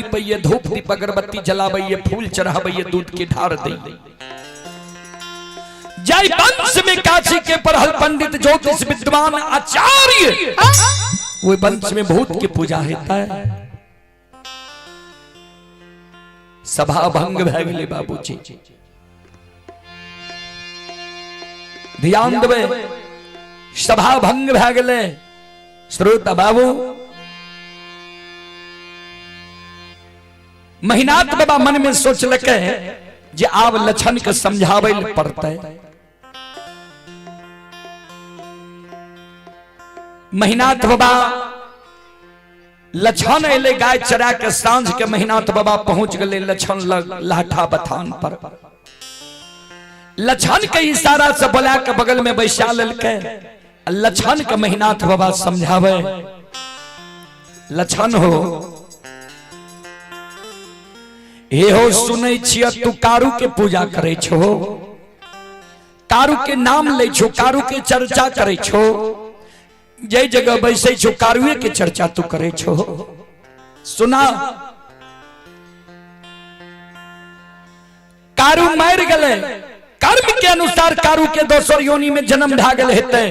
पइये धूप दीप अगरबत्ती जलावइये फूल चढ़ावइये दूध के ढार दइये। जय वंश में काशी के पढ़ल पंडित ज्योतिष विद्वान आचार्य वो वंश में भूत की पूजा होता है। सभा भंग भै गेले बाबूजी, ध्यान देवे, सभा भंग भै गेले। श्रोता बाबू, महिनाथ बाबा मन में सोचलकै जे आब लक्षण के समझावे पड़ते। महिनाथ बाबा लक्षण अले गाय चरा के सांझ के महिनाथ बाबा पहुंच गए लक्षण लाठा बथान पर। लक्षण के इशारा से बोला के बगल में बैसा ललकै। लक्षण के महिनाथ बाबा समझावे, लक्षण हो हे हो सुनै छिय तू कारू के पूजा करे छो, कारू के नाम ले छो, कारू के चर्चा करे छो, जय जगह बैसे छो कारुए के चर्चा तू करे छो। सुना, कारू मर गले, कर्म के अनुसार कारू के दोसर योनि में जन्म भा गेल हेते।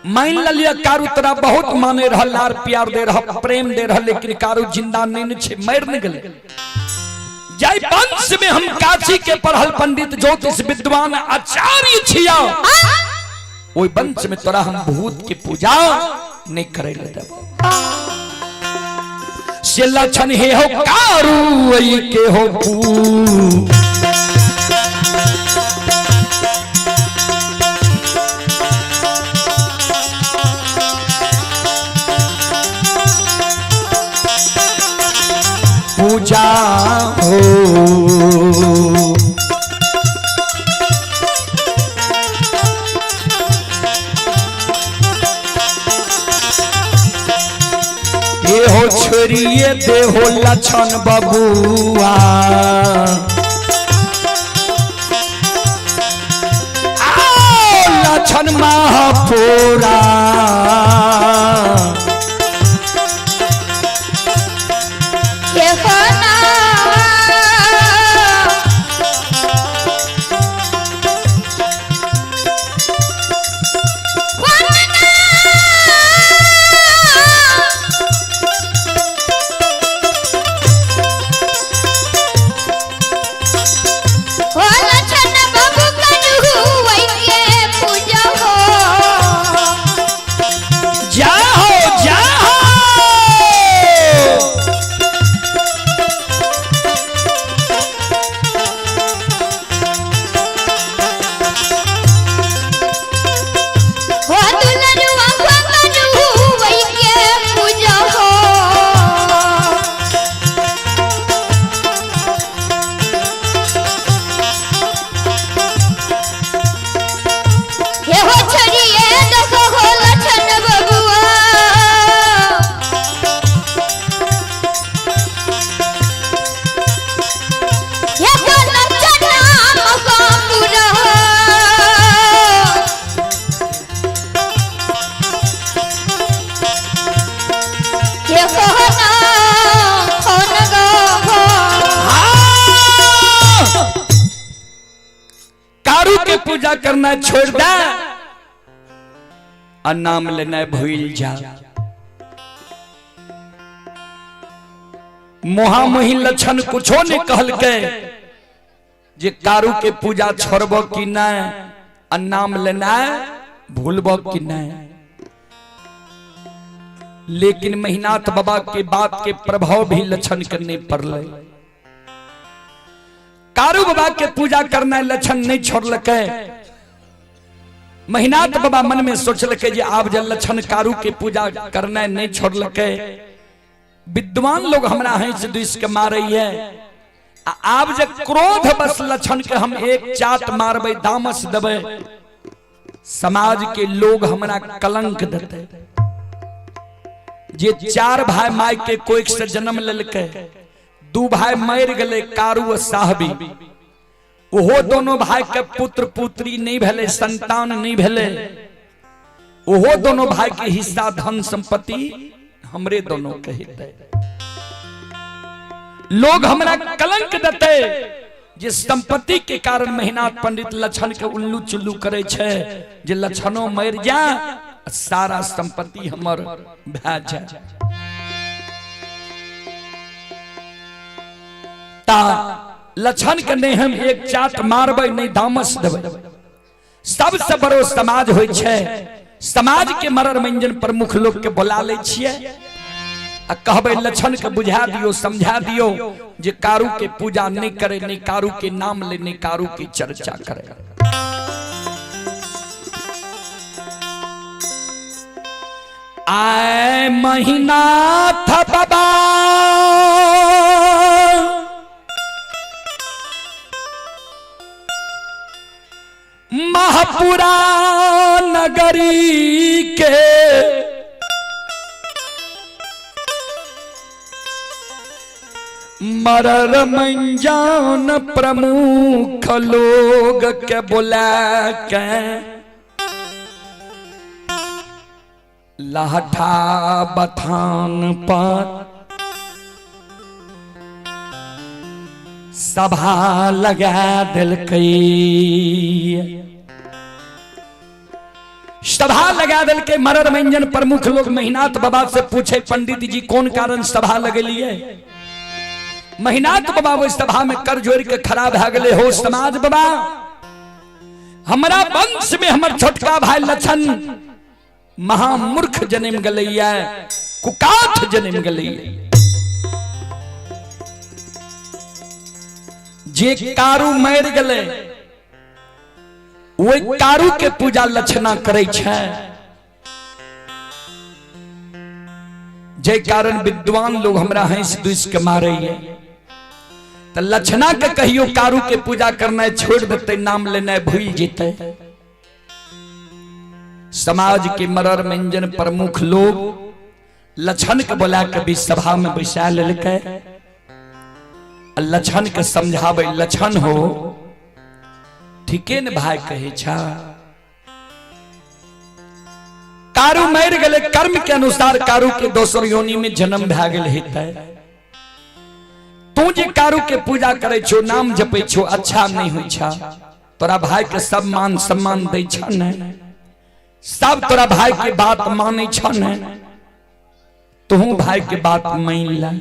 मान लिया कारू तोरा बहुत माने रहा, लार प्यार दे रहा, प्रेम दे रहा, लेकिन कारू जिंदा नहीं छे, मर नहीं गले। जय वंश में हम काशी के पढ़ल पंडित ज्योतिष विद्वान आचार्य छिया, ओई वंश में तोरा हम भूत की पूजा नहीं करे ले देबो। से लक्षण हे हो कारू आई के हो पू, पूजा हो ये हो छोरिए दे हो लक्षण बबुआ, लक्षण महापुरा पूजा करना छोड़ दे और नाम लेना भूल जा। मोहा मोही लक्षण कुछो ने कहल के जे कारू के पूजा छोड़बो कि नहीं और नाम लेना भूलबो कि नहीं। लेकिन महिनाथ बाबा के बात के प्रभाव भी लक्षण करने पड़ले। कारू बाबा के पूजा करना लक्षण नहीं छोड़लकै। महिनाथ बाबा मन में सोचलकै जे आब जब लक्षण कारू के पूजा करना नहीं छोड़लकै, विद्वान लोग हमरा हंस दुस के मारे है, आब जब क्रोध बस लक्षण के हम एक चाट मारबे, दामस देबे, समाज के लोग हमरा कलंक देते। जे चार भाई माई के कोख से जन्म लेलकै, दू भाई मर गए कारू और साहबी, ओहो दोनों भाई के पुत्र पुत्री नहीं भेले, संतान नहीं भेले, ओहो दोनों भाई के हिस्सा धन संपत्ति हमरे दोनों के हित। लोग हमरा कलंक देते जे संपत्ति के कारण मेहनाथ पंडित लक्षण के उल्लू चुल्लू करे छे, जे लक्षणों मर जा सारा संपत्ति हमर भै जाए। ता लक्षण के नहीं हम एक चाट मारबे नहीं दामस देबे। सबसे बड़ो समाज होय छे, समाज के मरर मंजन प्रमुख लोग के बुला ले छिए आ कहबे लक्षण के बुझा दियो समझा दियो जे कारू के पूजा नहीं करे, नहीं कारू के नाम ले, नहीं कारू की चर्चा करे। आए महीना था बाबा महापुरा नगरी के मरर मंजान प्रमुख लोग के बुला के लाठा बथान पर सभा लगा दिलकै। सभा लगा दिलकै। मरर मंजन प्रमुख लोग महिनाथ बाबा से पूछे पंडित जी कौन कारण सभा लगेलिए। महिनाथ बाबा वो सभा में कर जोड़ के खड़ा भै गए। हो समाज बाबा हमारा वंश में हमर छोटका भाई लक्षण महामूर्ख जन्म गलैया, कुकाठ जन्म गलैया। जे कारू मर गले वो कारू के पूजा लक्षणा करे छे, जे कारण विद्वान लोग हमरा हंस दुस के मारे। तो लक्षणा के कहियो कारू के पूजा करना छोड़ देते, नाम लेना भूल जेते। समाज के मरर मंजन प्रमुख लोग लक्षण के बोला के भी सभा में बैसा लेलकै। लक्षण के समझावे, लक्षण हो ठीके न भाई कहे छा, कारू मर गए कर्म के अनुसार कारू के दोसर योनि में जन्म भै गेल हेतै। तू जे कारू के पूजा करे छो, नाम जपे छो, अच्छा नहीं हो छा। तोरा भाई के सब मान सम्मान दे छा ने, सब तोरा भाई के बात माने छा ने, तू भाई के बात मान ला।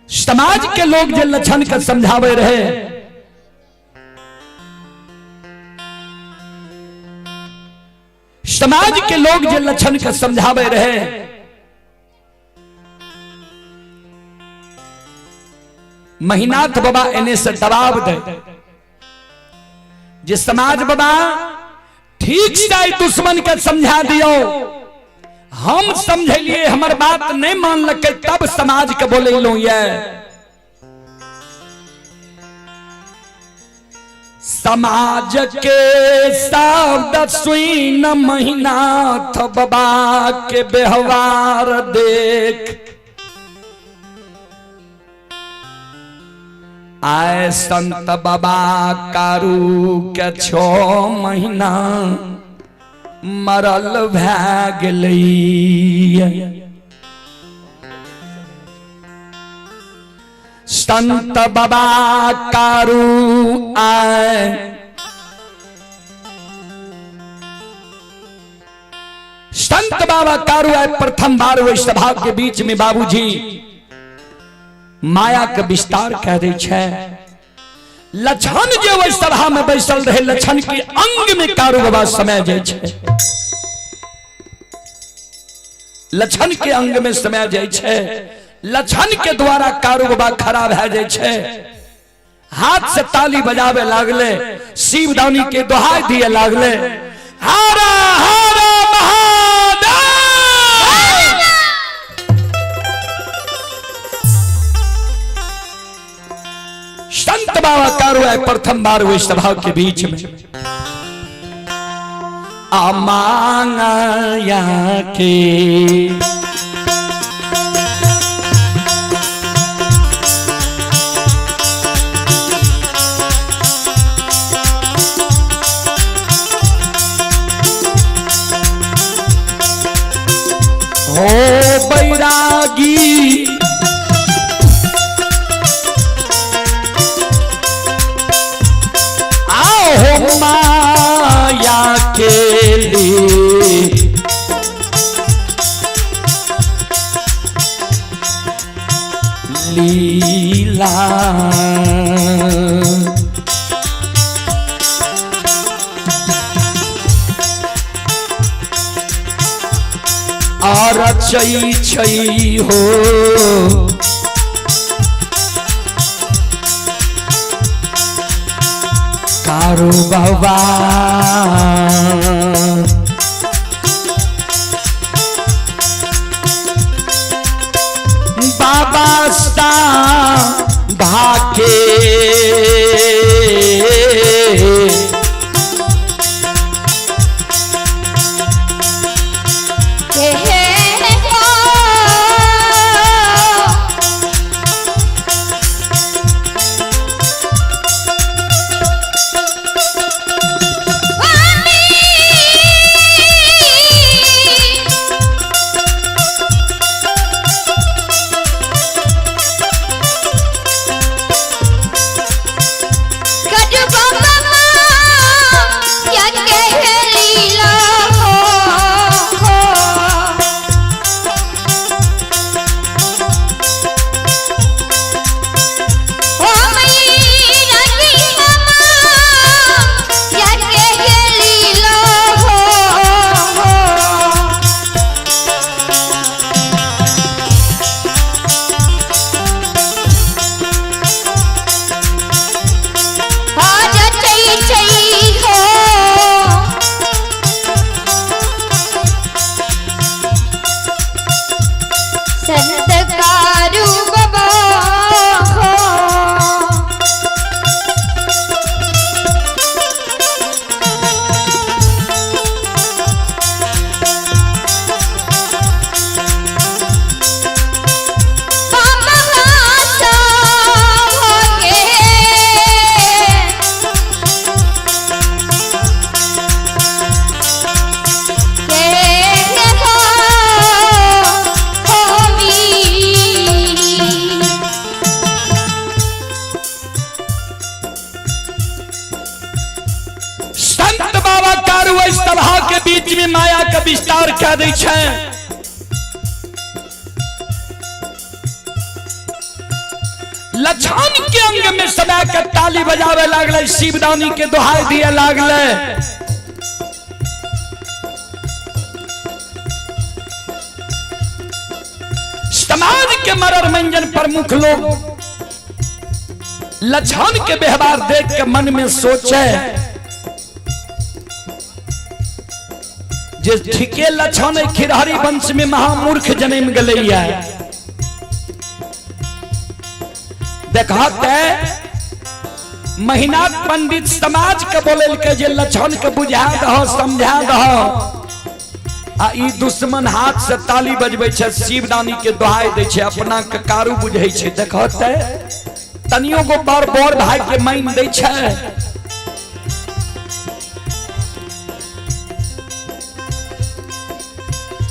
समाज के लोग जे लक्षण के समझावे रहे, समाज के लोग जे लक्षण के समझावे रहे, महिनाथ बाबा एने से दबाव दे जे समाज बाबा ठीक से दुश्मन के समझा दियो। हम समझलिए हमर बात नहीं मान लगे, तब समाज के बोले लो। ये समाज के शब्द सुई न महिनाथ बाबा के व्यवहार देख, आए संत बाबा कारू के 6 महीना मरल भै गेलै। संत बाबा कारू आए संत बाबा कारू आए प्रथम बार वो सभा के बीच में बाबूजी माया के विस्तार कह दे छे। लक्षण जो वो सभा में बैसल रहे, लक्षण के अंग में कारू बाबा समय जाए छे, लक्षण के अंग में समय जाए छे। लक्षण के द्वारा कारू बाबा खड़ा भै जाए छे, हाथ से ताली बजावे लागले, शिवदानी के दोहाई दिए लागले, हारा हारा महादेव। संत बाबा कारू आए प्रथम बार हुए सभा के बीच में। अमांगया के हो बैरागी आओ हो माया के लिए लीला और छई छई हो कारू बाबा बाबा सा भाके बीच में माया का विस्तार कह दै छै। लछन के अंग में सदा के ताली बजावे लागले, शिवदानी के दोहाई दिए लागले। समाज के मरर मंजन प्रमुख लोग लछन के व्यवहार देख के मन में सोचे जे ठीके लछन खिरहरी वंश में महामूर्ख जन्म गलैया। देखते महिनाथ पंडित समाज के बोले के जे लछन के बुझा दह समझा दह, आ ई दुश्मन हाथ से ताली बजबै छै, शिवदानी के दोहाई दै छै, अपना के कारू बुझै छै। देखते तनियो गो बर बर भाई के मान दै छै।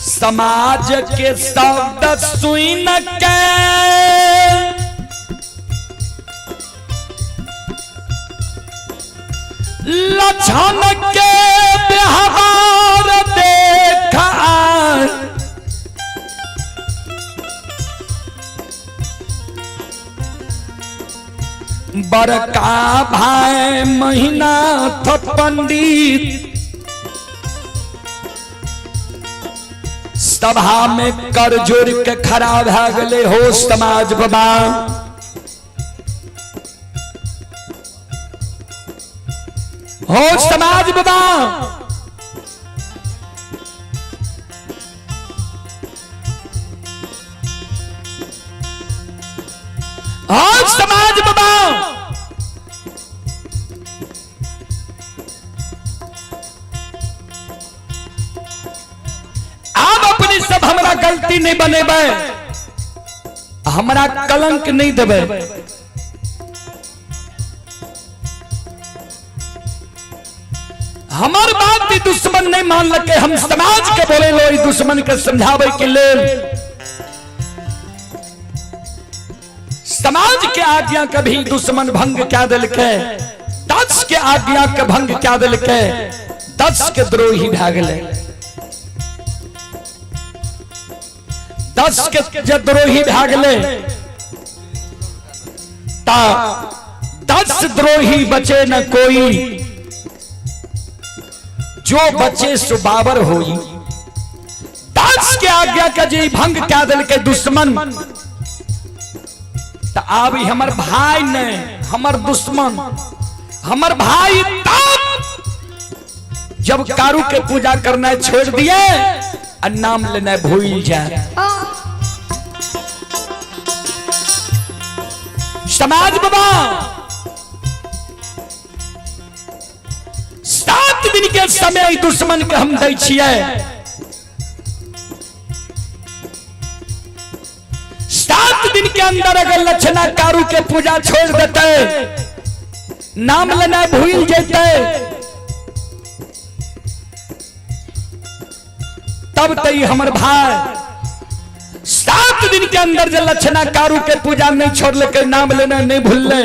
समाज के शब्द सुन के लछन के व्यवहार देखा, बड़का भाई महिनाथ पंडित सभा में कर जोड़ के खड़ा भए गए। हो समाज बाबा, हो समाज बाबा, हो समाज बाबा, सब हमरा गलती नहीं बनेबे, हमरा कलंक नहीं देबे। हमार बात भी दुश्मन नहीं मान लगे, हम समाज के बोले लो दुश्मन के समझावे के लेल समाज के आज्ञा कभी दुश्मन भंग क्या दिल के, दस के आज्ञा के भंग क्या दिल के, दस के द्रोही भागले, दस के जे द्रोही भागले ता 10 द्रोही बचे न कोई, जो बचे सो बाबर होई। 10 के आज्ञा का जी भंग क्या दिल के दुश्मन, तो अब हमर भाई ने हमर दुश्मन हमर भाई तब जब कारू के पूजा करना छोड़ दिए और नाम लेना भूल जाए। समाज बाबा 7 दिन के समय दुश्मन के हम दै छियै, 7 दिन के अंदर अगर लक्षणा कारू के पूजा छोड़ देते, नाम लेना भूल जेते, तब तई हमर भाई 7 दिन के अंदर जो लक्षणा कारू के पूजा नहीं छोड़ लेके नाम लेना नहीं भूलले,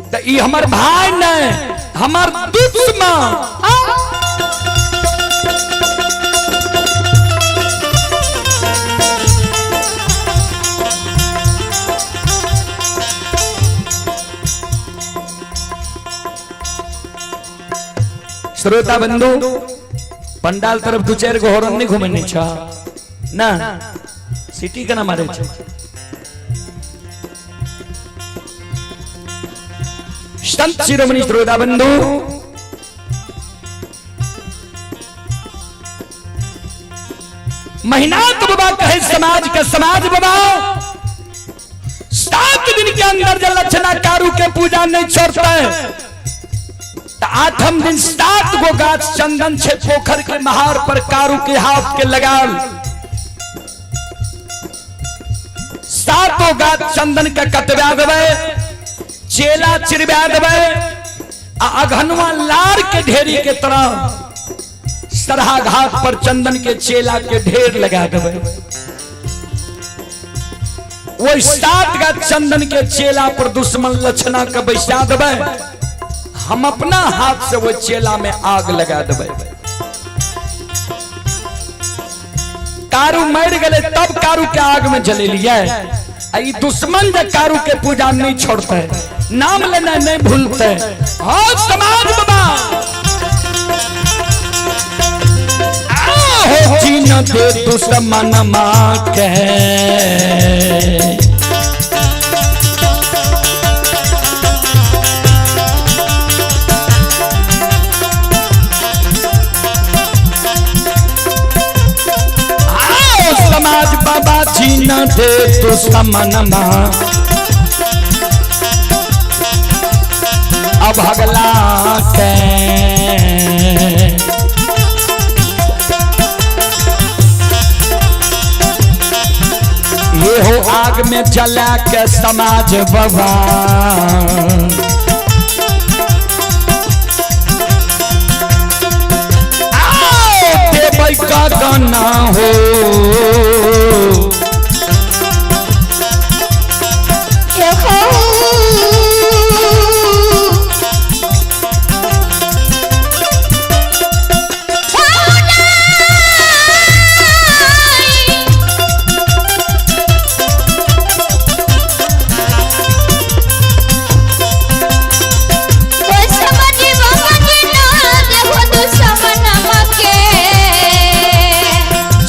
तो ये हमर भाई ने हमर दुश्मन। श्रोता बंधु पंडाल तरफ 2-4 गो हॉर्न नहीं घूमे नहीं छा ना, सिटी का ना मारे छा। संत शिरोमणि श्रोता बंधु महिनाथ बाबा कहे समाज का समाज बाबा 7 दिन के अंदर जब लक्षणा कारू के पूजा नहीं छोड़ता है, 8म दिन 7 गो गाछ चंदन छे पोखर के महार पर कारू के हाथ के लगाल, 7 गाछ चंदन के कटवा देवे, चेला चिरवा देवे, अघनवा लार के ढेरी के तरह सरहा घाट पर चंदन के चेला के ढेर लगा देवे। वो 7 गाछ चंदन के चेला पर दुश्मन लक्षणा का बैसा देवे, हम अपना हाथ से वो चेला में आग लगा देवे। कारू मर गए तब कारू के आग में जले लिया। दुश्मन जब कारू के पूजा नहीं छोड़ते, नाम लेना नहीं भूलते। हाँ समाज बाबा हो जीन दे दुश्मन माँ के, समाज बाबा जीना दे दुश्मन माँ, अब अगला के ये हो आग में जला के समाज बाबा, देवई का गाना हो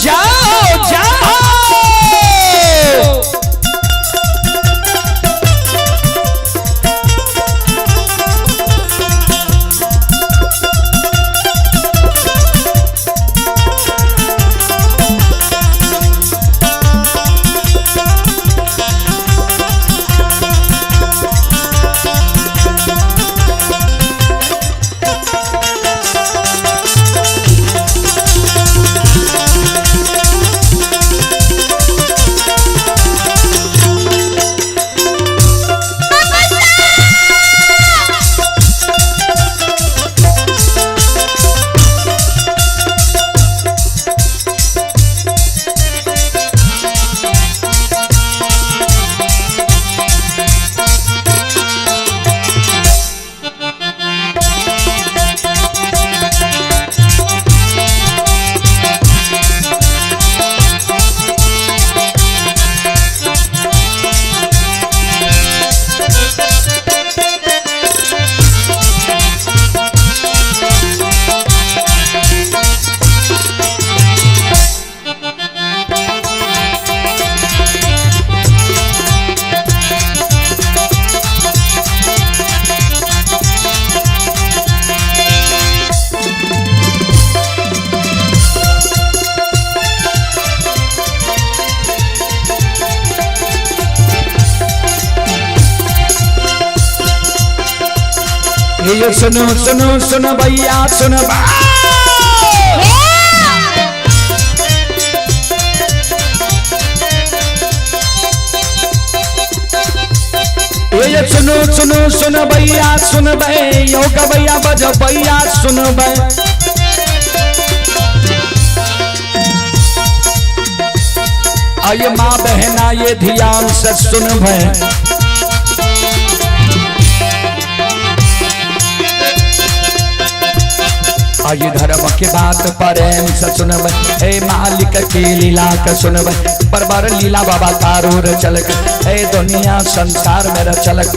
जाओ जाओ ये सुनो सुनो सुनो भैया सुनो ये सुनो सुनो सुनो भैया सुन बे योग भैया बज भैया सुन बे आइए माँ बहना ये ध्यान से सुन बे आइए धर्म के बात प्रेम से सुनब हे मालिक की लीला का सुनब परबर लीला बाबा कारूर चलक हे दुनिया संसार मेरा चलक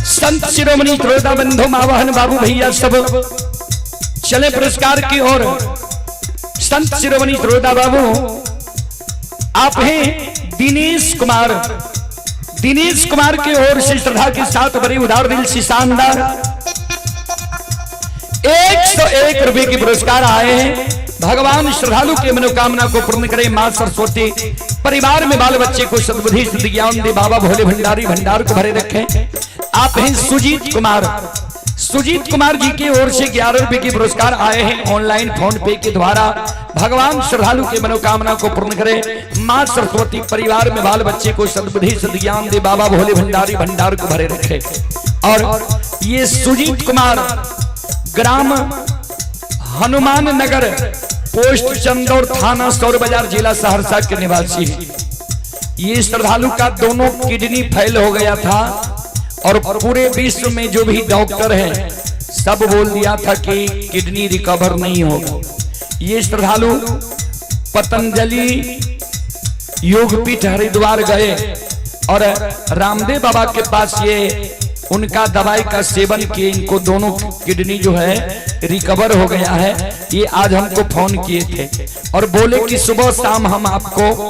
संत शिरोमणि श्रोता बंधु मावहन बाबू भैया सब चले पुरस्कार की ओर। संत शिरोमणि श्रोता बाबू आप हैं दिनेश कुमार की ओर से श्रद्धा के साथ बड़े उदार दिल से शानदार 101 रुपए के पुरस्कार आए हैं। भगवान श्रद्धालु के मनोकामना को पूर्ण करे मां सरस्वती, परिवार में बाल बच्चे को सद्बुद्धि सिद्धि ज्ञान दे, बाबा भोले भंडारी भंडार को भरे रखें। आप हैं सुजीत कुमार जी की ओर से 11 रुपए के पुरस्कार आए हैं। ऑनलाइन फोन पे के द्वारा भगवान श्रद्धालु के मनोकामना को पूर्ण करे मां सरस्वती, परिवार में बाल बच्चे को सद्बुद्धि सिद्धि ज्ञान दे, बाबा भोले भंडारी भंडार को भरे रखे। और ये सुजीत कुमार ग्राम हनुमान नगर, पोस्ट चंदौर, थाना सौर बाजार, जिला सहरसा के निवासी हैं। ये श्रद्धालु का दोनों किडनी फेल हो गया था और पूरे विश्व में जो भी डॉक्टर हैं सब बोल दिया था कि किडनी रिकवर नहीं होगा। ये श्रद्धालु पतंजलि योगपीठ हरिद्वार गए और रामदेव बाबा के पास ये उनका दवाई का सेवन किए, इनको दोनों किडनी जो है रिकवर हो गया है। ये आज हमको फोन किए थे और बोले कि सुबह शाम हम आपको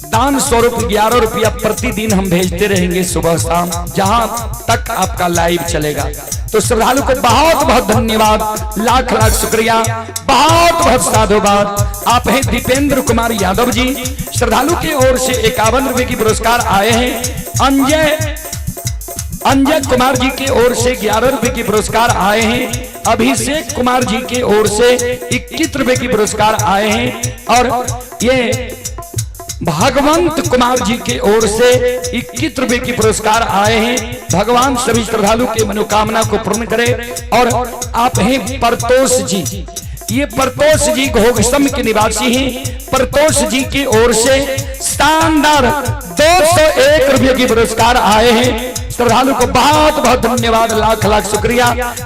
दान स्वरूप 11 रुपया प्रतिदिन हम भेजते रहेंगे, सुबह शाम जहां तक आपका लाइव चलेगा। तो श्रद्धालु को बहुत बहुत धन्यवाद, लाख लाख शुक्रिया, बहुत बहुत साधुवाद। आप हैं दीपेंद्र कुमार यादव जी, श्रद्धालु की ओर से 51 रुपए की पुरस्कार आए हैं। अंजय कुमार जी की ओर से 11 रुपए की पुरस्कार आए हैं। अभिषेक कुमार जी की ओर से 21 रुपए की पुरस्कार आए हैं। और ये भगवंत कुमार जी की ओर से 21 रुपए की पुरस्कार आए हैं। भगवान सभी श्रद्धालु के मनोकामना को पूर्ण करे। और आप हैं परतोष जी, ये परतोष जी घोघसम के निवासी हैं। परतोष जी की ओर से शानदार 201 रुपए की पुरस्कार आए हैं। श्रद्धालु को बहुत बहुत धन्यवाद, लाख लाख शुक्रिया,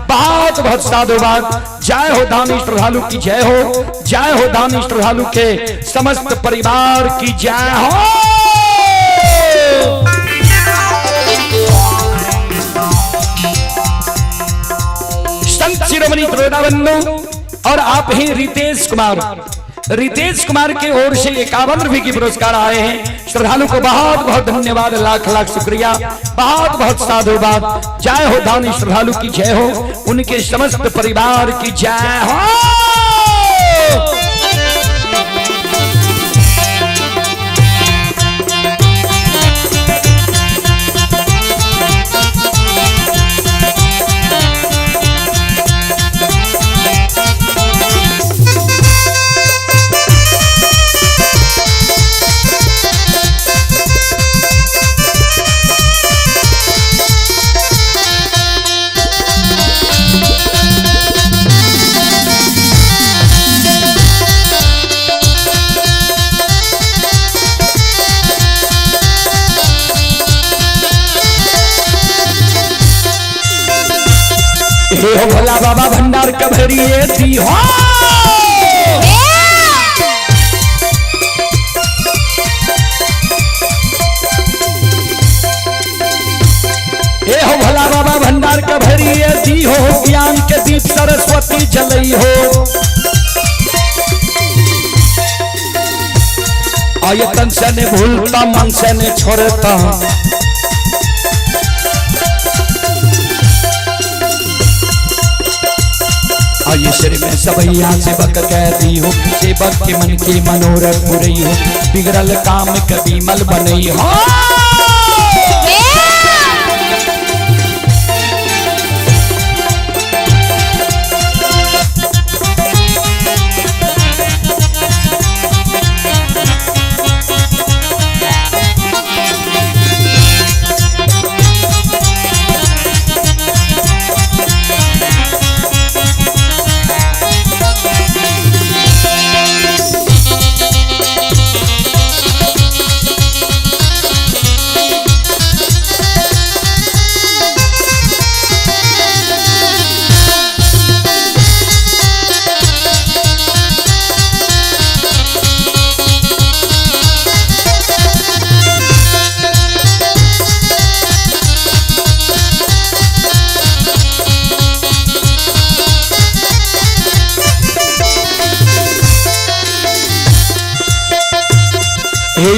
बहुत बहुत साधुवाद। जय हो दानी श्रद्धालु की जय हो, जय हो दानी श्रद्धालु के समस्त परिवार की जय हो। संत शिरोमणि श्रोता बंधु और आप हैं रितेश कुमार की ओर से 51 रुपए की पुरस्कार आए हैं। श्रद्धालु को बहुत बहुत धन्यवाद, लाख लाख शुक्रिया, बहुत बहुत साधुवाद। जय हो दानी श्रद्धालु की जय हो, उनके समस्त परिवार की जय हो। हे हो भोला बाबा भंडार का भरिए दी हो हे हो भोला बाबा भंडार का भरिए दी हो ज्ञान के दीप सरस्वती जलई हो आयतन से ने भूलता मन से ने छोड़ता आये श्री में सबैया सेवक कह दी हो सेवक के मन के मनोरथ पूरी हो बिगड़ल काम कभी मल बनई हो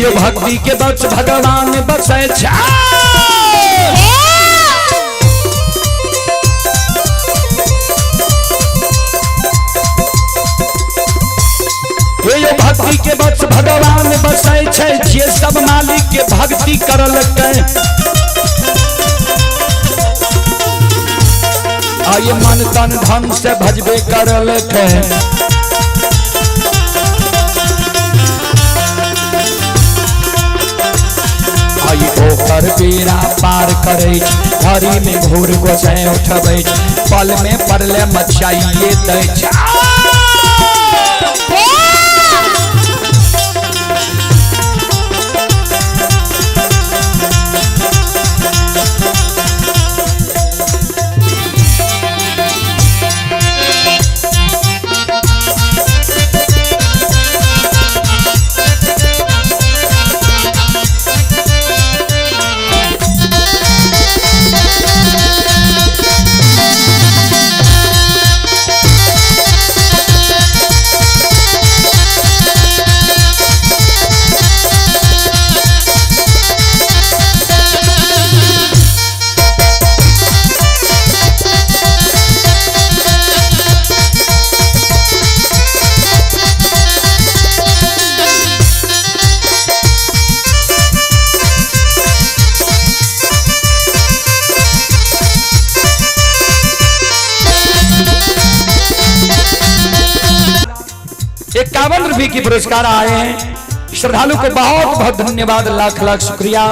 यो भक्ति के बक्ष भगवान बसे यो भक्ति के बक्ष भगवान बसे छे सब मालिक के भक्ति करल के आये मन तन धन से भजबे करल के ओकर बेड़ा पार करे हरी में घोर गोसे उठबे पल में परले मचाइए दे ₹51 की पुरस्कार आए हैं। श्रद्धालु को बहुत बहुत धन्यवाद, लाख लाख शुक्रिया,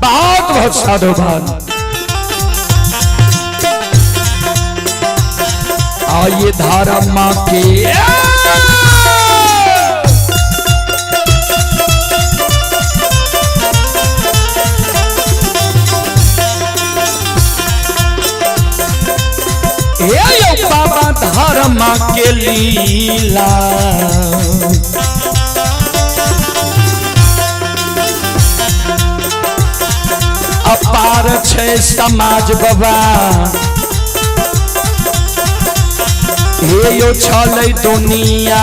बहुत बहुत साधुवाद। आइए धारा माँ के बाबा धर्मा के लीला अपार छे समाज बाबा हे यो छलै दुनिया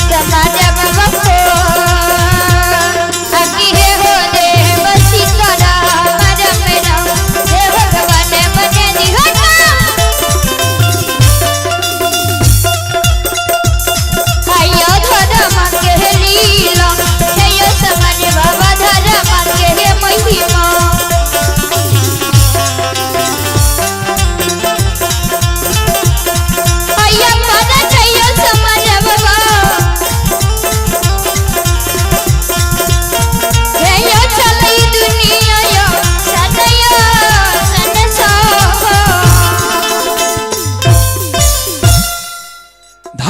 समाज बाबा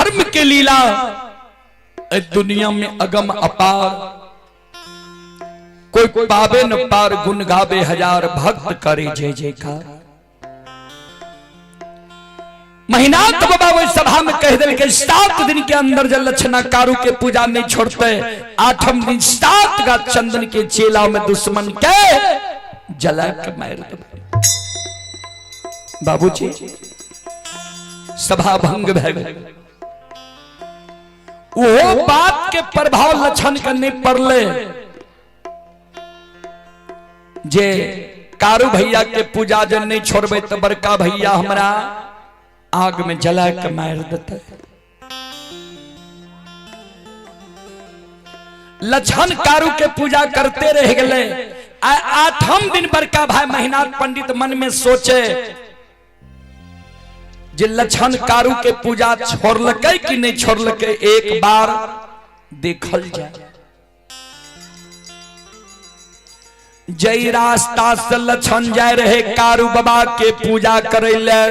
धर्म के लीला दुनिया में अगम अपार, कोई पावे न पार, गुण गावे हजार, भक्त करे जय जयकार। महीनाथ बाबा वही सभा में कह दिल के 7 दिन के अंदर जल लक्षणा कारू के पूजा नहीं छोड़ते, 8वें दिन 7 का चंदन के चेला में दुश्मन के जला के मार दो। बाबूजी सभा भंग भय गए। वो बात के प्रभाव लक्षण करने पड़ले जे कारू भैया के पूजा जन नहीं छोड़बे तो बड़का भैया हमरा आग में जला के मार देते। लक्षण कारू के पूजा करते रह गए। 8वें दिन बड़का भाई महीनाथ पंडित मन में सोचे जे लक्षण कारू के पूजा छोड़लकै कि नहीं छोड़लकै, एक बार देखल जाए। जय रास्ता से लक्षण जाए रहे कारू बाबा के पूजा करे ले,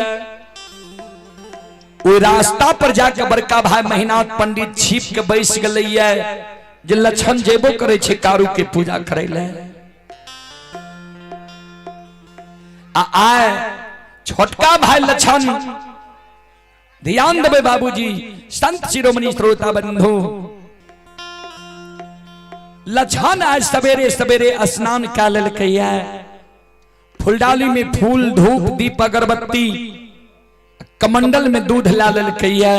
वो रास्ता पर जाके बड़का भाई महीनाथ पंडित छिप के बैस गए जे लक्षण जेबो करे छे कारू के पूजा करे ले। आए छोटका भाई लक्षण, ध्यान देवे बाबूजी, संत शिरोमणि श्रोता बंधु, लक्षण आज सवेरे सवेरे स्नान कर लेलकैया, फूलडाली में फूल धूप दीप अगरबत्ती, कमंडल में दूध ला लेलकैया।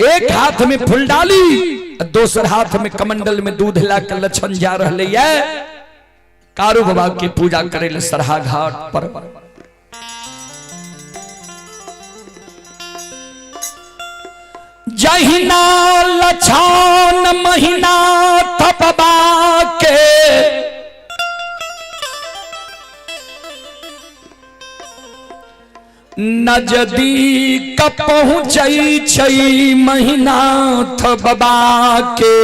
एक हाथ में फूलडाली, दूसर हाथ में कमंडल में दूध ला के लक्षण जा रहे कारू बाबा की पूजा करे ले सरहा घाट पर। जहिना लक्षण महीनाथ बाबा के नजदीक पहुँचै छै महीनाथ बाबा के,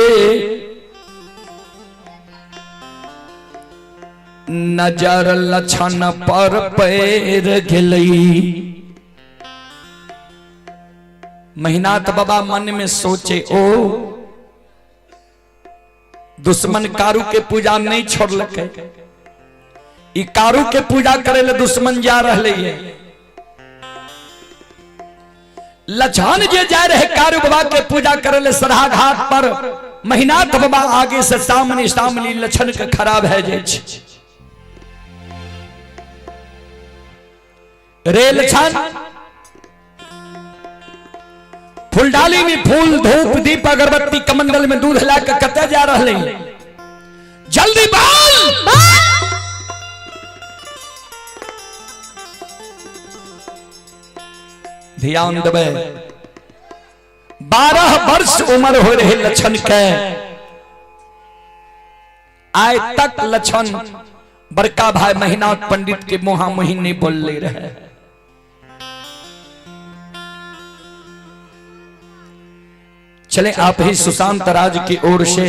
नजर लक्षण पर पैर गेलई। महीनाथ बाबा मन में सोचे ओ दुश्मन कारू के पूजा नहीं छोड़लकै, ई कारू के पूजा करे ले दुश्मन जा रहे है। लक्षण जे जा रहे कारू बाबा के पूजा करे ले सरहा घाट पर, महीनाथ बाबा आगे से सामने सामने लक्षण के खराब है जे रे लक्षण। फूलडाली में फूल धूप दीप अगरबत्ती कमंडल में दूध लाकर कते जा रहे, जल्दी बोल। ध्यान देवे, 12 वर्ष उम्र हो रहे लक्षण के, आज तक लक्षण बड़का भाई महीनाथ पंडित के मुहा मुही नहीं बोल ले रहे। चले आप ही सुशांत राज की ओर से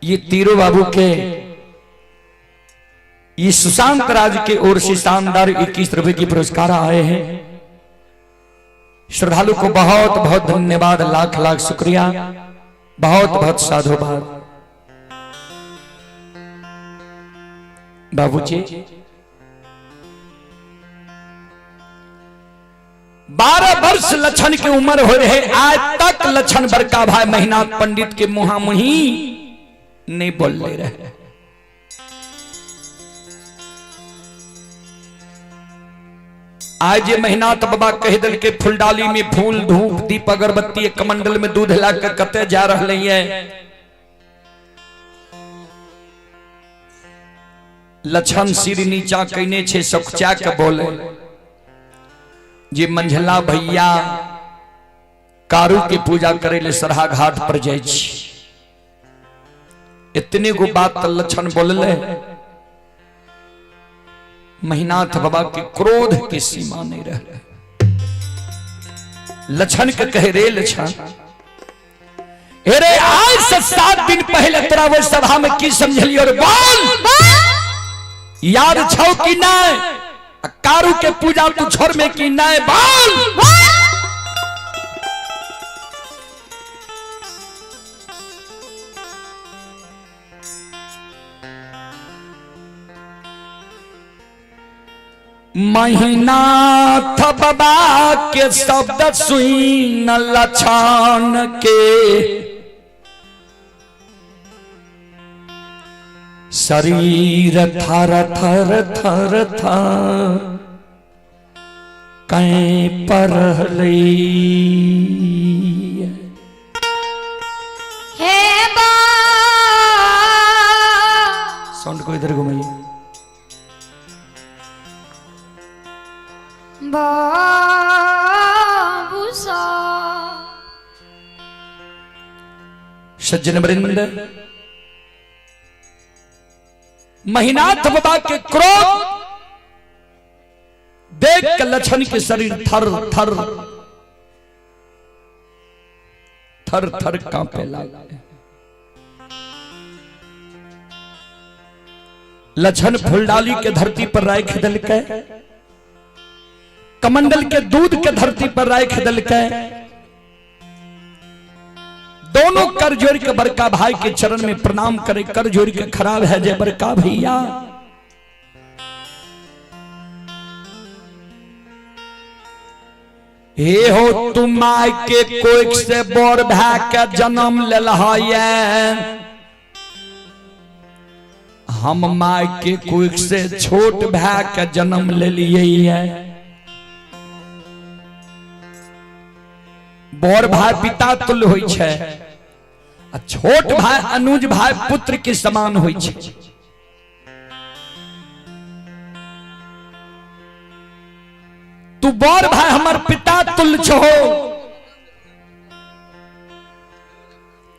ये तीरों बाबू के, ये सुशांत राज की ओर से शानदार 21 रुपए की पुरस्कार आए हैं। श्रद्धालु को बहुत बहुत धन्यवाद, लाख लाख शुक्रिया, बहुत बहुत साधुवाद। बाबूजी 12 वर्ष लक्षण की उम्र हो रहे, आज तक लक्षण बड़का भाई महीनाथ पंडित के मुहा मुही नहीं बोल ले रहे। आज ये महीनाथ बाबा कह दिल के फूलडाली में फूल धूप दीप अगरबत्ती कमंडल में दूध लाकर कते जा रहे हैं। लक्षण सिर नीचा कहने छे सकुचा के बोले जे मंझला भैया कारू की पूजा करे ले सरहा घाट पर जाय छी। इतने को बात लक्षण बोलले, महीनाथ बाबा के क्रोध की सीमा नहीं रहे। लक्षण के कहे रे लक्षण, अरे आज से 7 दिन पहले तेरा वो सभा में की समझली और बोल याद छौ कि नहीं? कारू के पूजा तू छोड़ में की नए बाल महीना था बाबा के शब्द सुई न लछान के शरीर थर थर थर थर कहीं पर साउंड को इधर घुमाइए। सज्जन वृंद महीनाथ बाबा के क्रोध देख के लछन के शरीर थर थर थर थर कांपे लगे। लछन फूलडाली के धरती पर राय खिदल के कमंडल के दूध के धरती पर राय खिदल के दोनों कर जोड़ के बड़का भाई के चरण में प्रणाम करे। कर जोड़ के खराब है जय बड़का भैया हे हो तुम माय के कोई से बोर भै के जन्म ले हम माय के कोई से छोट भै के जन्म ले लिए। बड़ भाई पिता तुल्य होई छे आ छोट भाई अनुज भाई पुत्र के समान होई छे। तू बड़ भाई हमर पिता तुल्य छो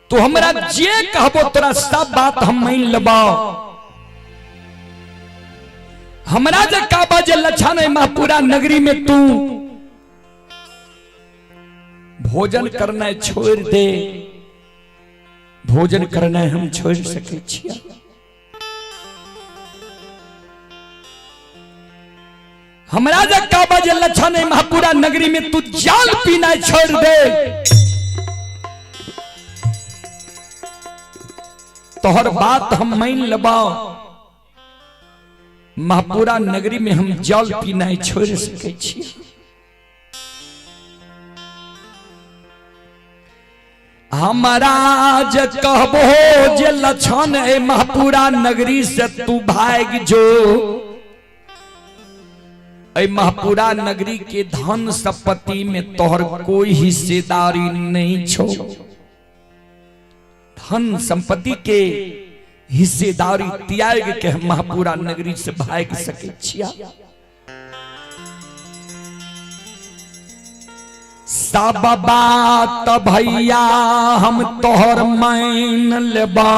तू हमरा जे कहबो तोरा सब बात हम मान लेबो। हमरा जे कहबो जे लछन महपुरा नगरी में तू भोजन करना छोड़ दे भोजन करना हम छोड़ सके छिया। हमरा जे कहबो जे लछन महपुरा नगरी में तू जाल पीना छोड़ दे तोहर बात हम मान लेबो। महपुरा नगरी में हम जाल पीना छोड़ सके छिया। हमारा जे कहबो जे लछन महपुरा नगरी से तू भाग जो महपुरा नगरी के धन संपत्ति में तोहर कोई हिस्सेदारी नहीं छो। धन संपत्ति के हिस्सेदारी त्याग के महपुरा नगरी से भाग सके छिया। सब बात भैया हम तोहर मान लेबा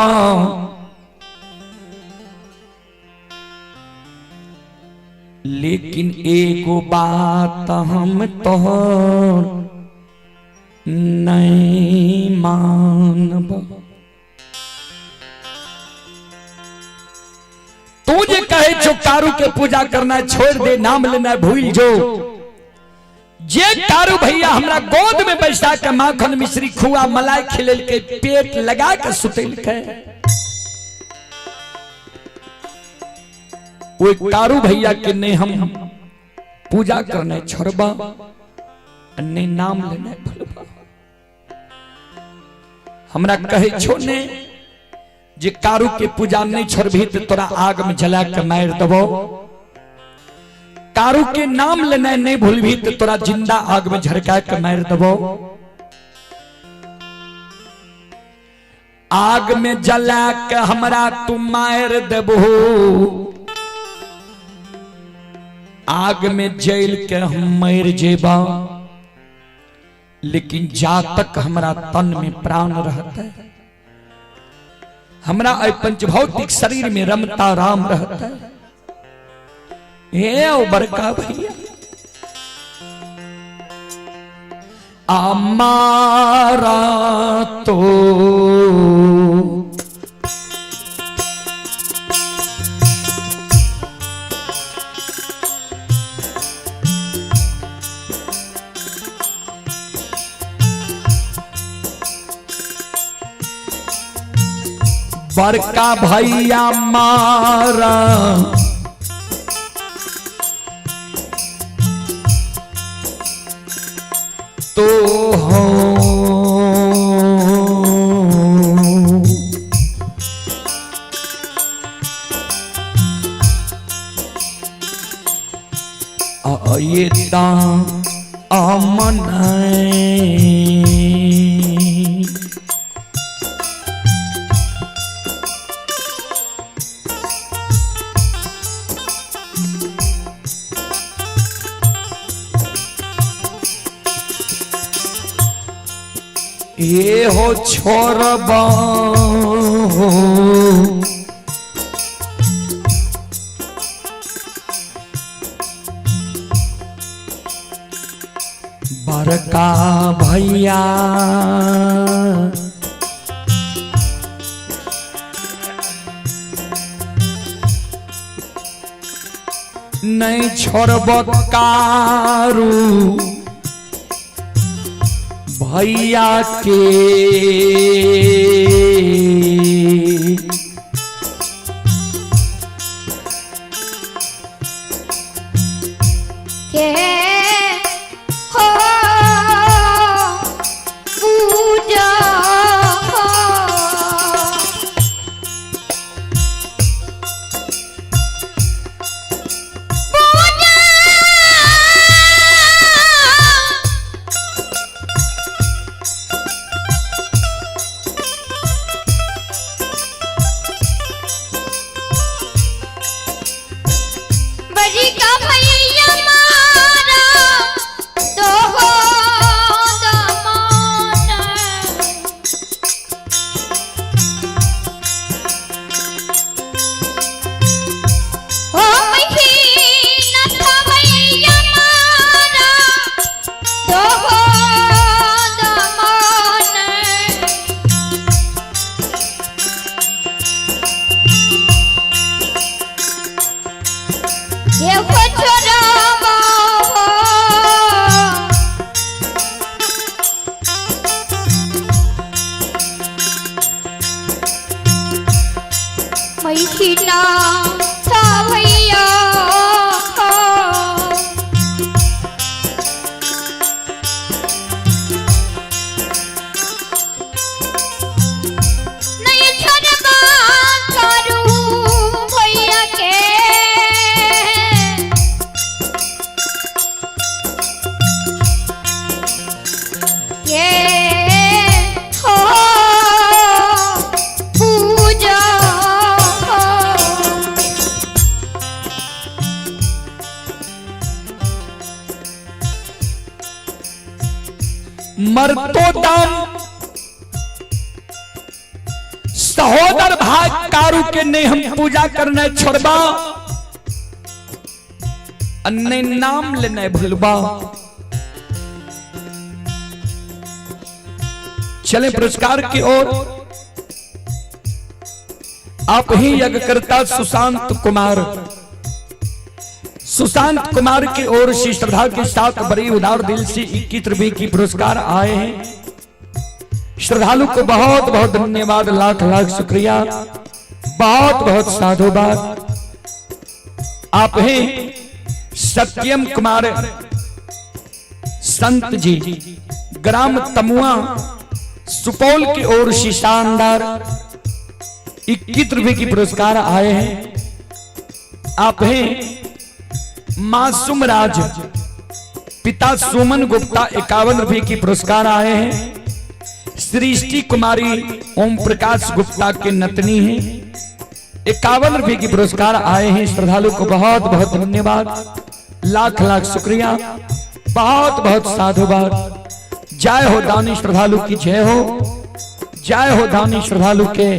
लेकिन एगो बात हम तोहर नहीं मानबा। तू जे कहे छो कारू के पूजा करना छोड़ दे नाम लेना भूल जो जे कारू भैया हमरा गोद में बैठा के माखन मिश्री खुआ मलाई खिलल के पेट लगा के सुतल के वो कारू भैया के ने हम पूजा करने छोड़बा ने नाम लेने भूलबा। हमरा कहे छो ने जे कारू के पूजा नहीं छोड़बी तो तोरा आग में जला के मार देबो। कारू के नाम लेना नहीं भूलबी तो तोरा जिंदा आग में झरका के मार देबो। आग में जला के हमरा तू मार देबो। आग में जल के हम मर जेबा लेकिन जा तक हमरा तन में प्राण रहता है हमरा पंचभौतिक शरीर में रमता राम रहता है। हे बड़का भैया हमारा तो बड़का भैया मारा तो हो ये अमन ये हो छोरबा हो बड़का भैया नहीं छोड़ब कारू भैया के मरतो दाम सहोदर भाग कारू के ने हम पूजा करने छोड़बा अन्य नाम लेने भूलबा। चले पुरस्कार की ओर। आप ही यज्ञकर्ता सुशांत कुमार की ओर से श्रद्धा के साथ बड़ी उदार दिल से 21 रुपए की पुरस्कार आए हैं। श्रद्धालु को बहुत बहुत धन्यवाद, लाख लाख शुक्रिया, बहुत बहुत साधुवाद। आप हैं सत्यम कुमार संत जी, ग्राम तमुआ, सुपौल की ओर से शानदार 21 रुपए की पुरस्कार आए हैं। आप हैं मासूम राज, पिता सुमन गुप्ता, 51 रुपए की पुरस्कार आए हैं। सृष्टि कुमारी ओम प्रकाश गुप्ता के नतनी हैं, 51 रुपए की पुरस्कार आए हैं। श्रद्धालु को बहुत बहुत धन्यवाद, लाख लाख शुक्रिया, बहुत बहुत साधुवाद। जय हो दानी श्रद्धालु की जय हो, जय हो दानी श्रद्धालु के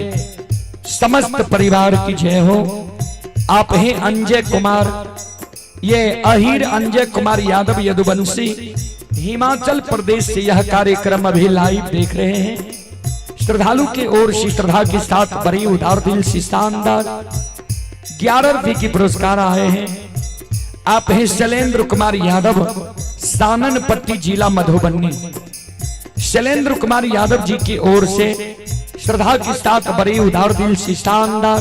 समस्त परिवार की जय हो। आप हैं अंजय कुमार, ये अहीर अंजय कुमार यादव यदुवंशी, हिमाचल प्रदेश से यह कार्यक्रम अभी लाइव देख रहे हैं। श्रद्धालु के ओर से श्रद्धा के साथ बड़ी उदार दिल से शानदार 11 रुपए की पुरस्कार आए हैं। आप हैं शैलेंद्र कुमार यादव, साननपट्टी जिला मधुबनी। शैलेंद्र कुमार यादव जी की ओर से श्रद्धा के साथ बड़ी उदार दिल से शानदार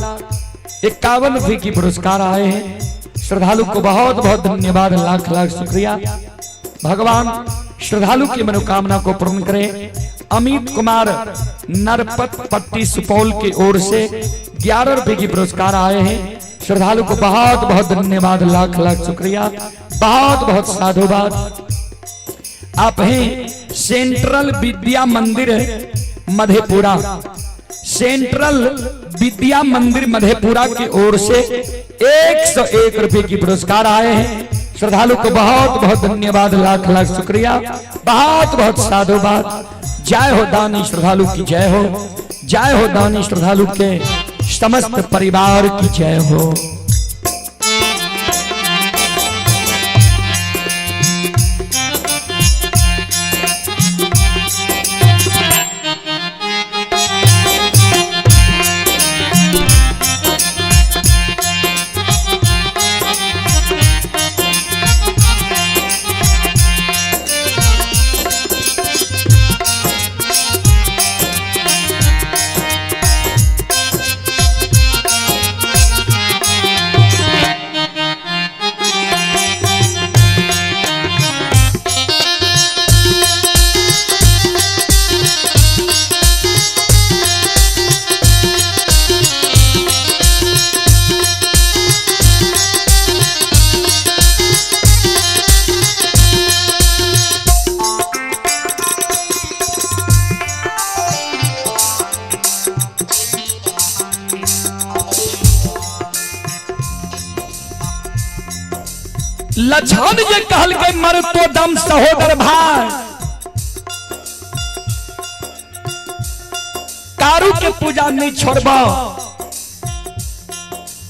51 रुपये की पुरस्कार आए हैं। श्रद्धालु को बहुत बहुत धन्यवाद, लाख लाख शुक्रिया। भगवान श्रद्धालु की मनोकामना को पूर्ण करे। अमित कुमार नरपत पट्टी सुपौल की ओर से 11 रुपये की पुरस्कार आए हैं। श्रद्धालु को बहुत बहुत धन्यवाद, लाख लाख शुक्रिया, बहुत बहुत साधुवाद। आप हैं सेंट्रल विद्या मंदिर मधेपुरा, सेंट्रल विद्या मंदिर मधेपुरा की ओर से 101 रुपये की पुरस्कार आए हैं। श्रद्धालु को बहुत बहुत धन्यवाद, लाख लाख शुक्रिया, बहुत बहुत साधुवाद। जय हो दानी श्रद्धालु की जय हो, जय हो दानी श्रद्धालु के समस्त परिवार की जय हो। लछन ये कहल के मर तो दम सहोदर भाई, कारू के पूजा नहीं छोड़बा,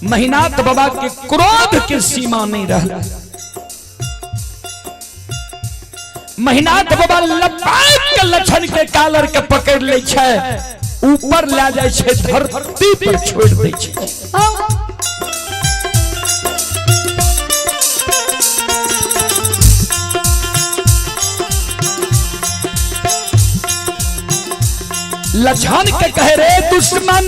महीनाथ बाबा के क्रोध के सीमा नहीं रहा। महीनाथ बाबा लपाट के लछन के कालर के पकड़ ले छे, ऊपर ले जाए छे, धरती पर छोड़ दे छे। लछन के कहे रे दुश्मन,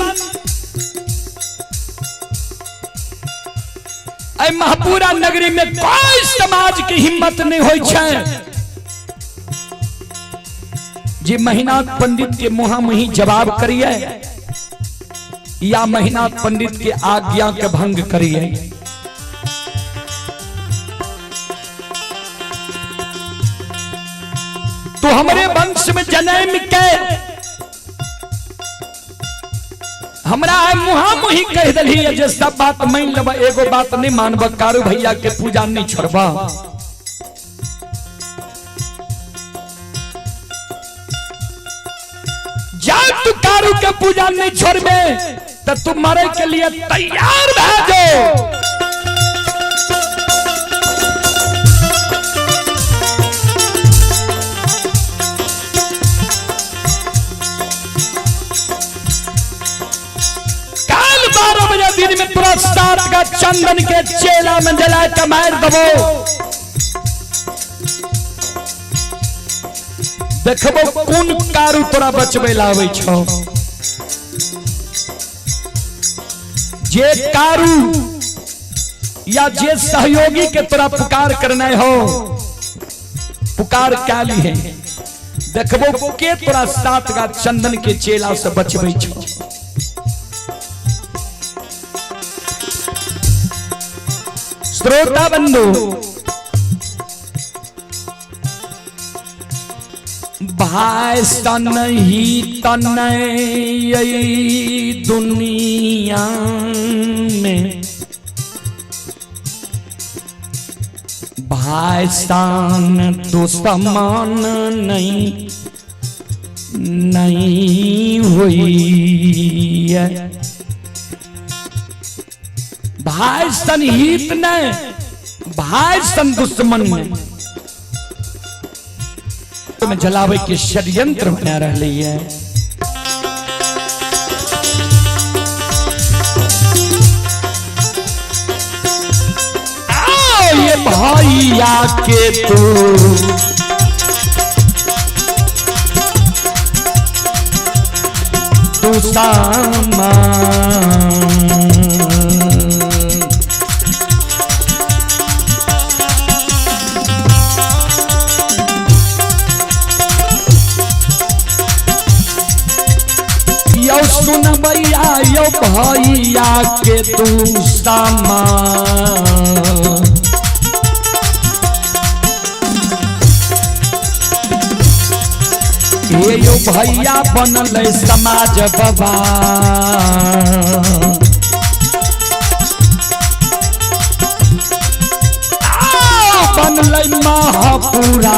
ऐ महापुरा नगरी में कोई समाज की हिम्मत नहीं होई छे जी महीनाथ पंडित के मुहामुही जवाब करिए या महीनाथ पंडित के आज्ञा के भंग करिए। तो हमारे वंश में जन्म के हमरा मुहामुही कह दली है, जे सब बात मान लेबा, एगो बात नहीं मानब, कारू भैया के पूजा नहीं छोड़बा। जब तू कारू के पूजा नहीं छोड़बे तो तू मरे के लिए तैयार रह जाओ। दिन में प्रसाद का चंदन के चेला में जला के मार दबो, देखबो कौन कारू तोरा बचबे लावे छो। जे कारू या जे सहयोगी के तोरा पुकार करना हो, पुकार क्या ली है, देखबो के तोरा सात का चंदन के चेला से बचबे छो। श्रोता बंधु, भाई सन ही तन दुनिया में, भाई सन तो समान नहीं हुई है। भाई सन हित ने, भाई सन दुश्मन ने तुम्हें जलावे के षड्यंत्र बना रही है। आओ ये भैया के तू दुसामा यो सुन भैया यो भैया के दुसामा यो भैया बनल समाज बाबा बनल महापुरा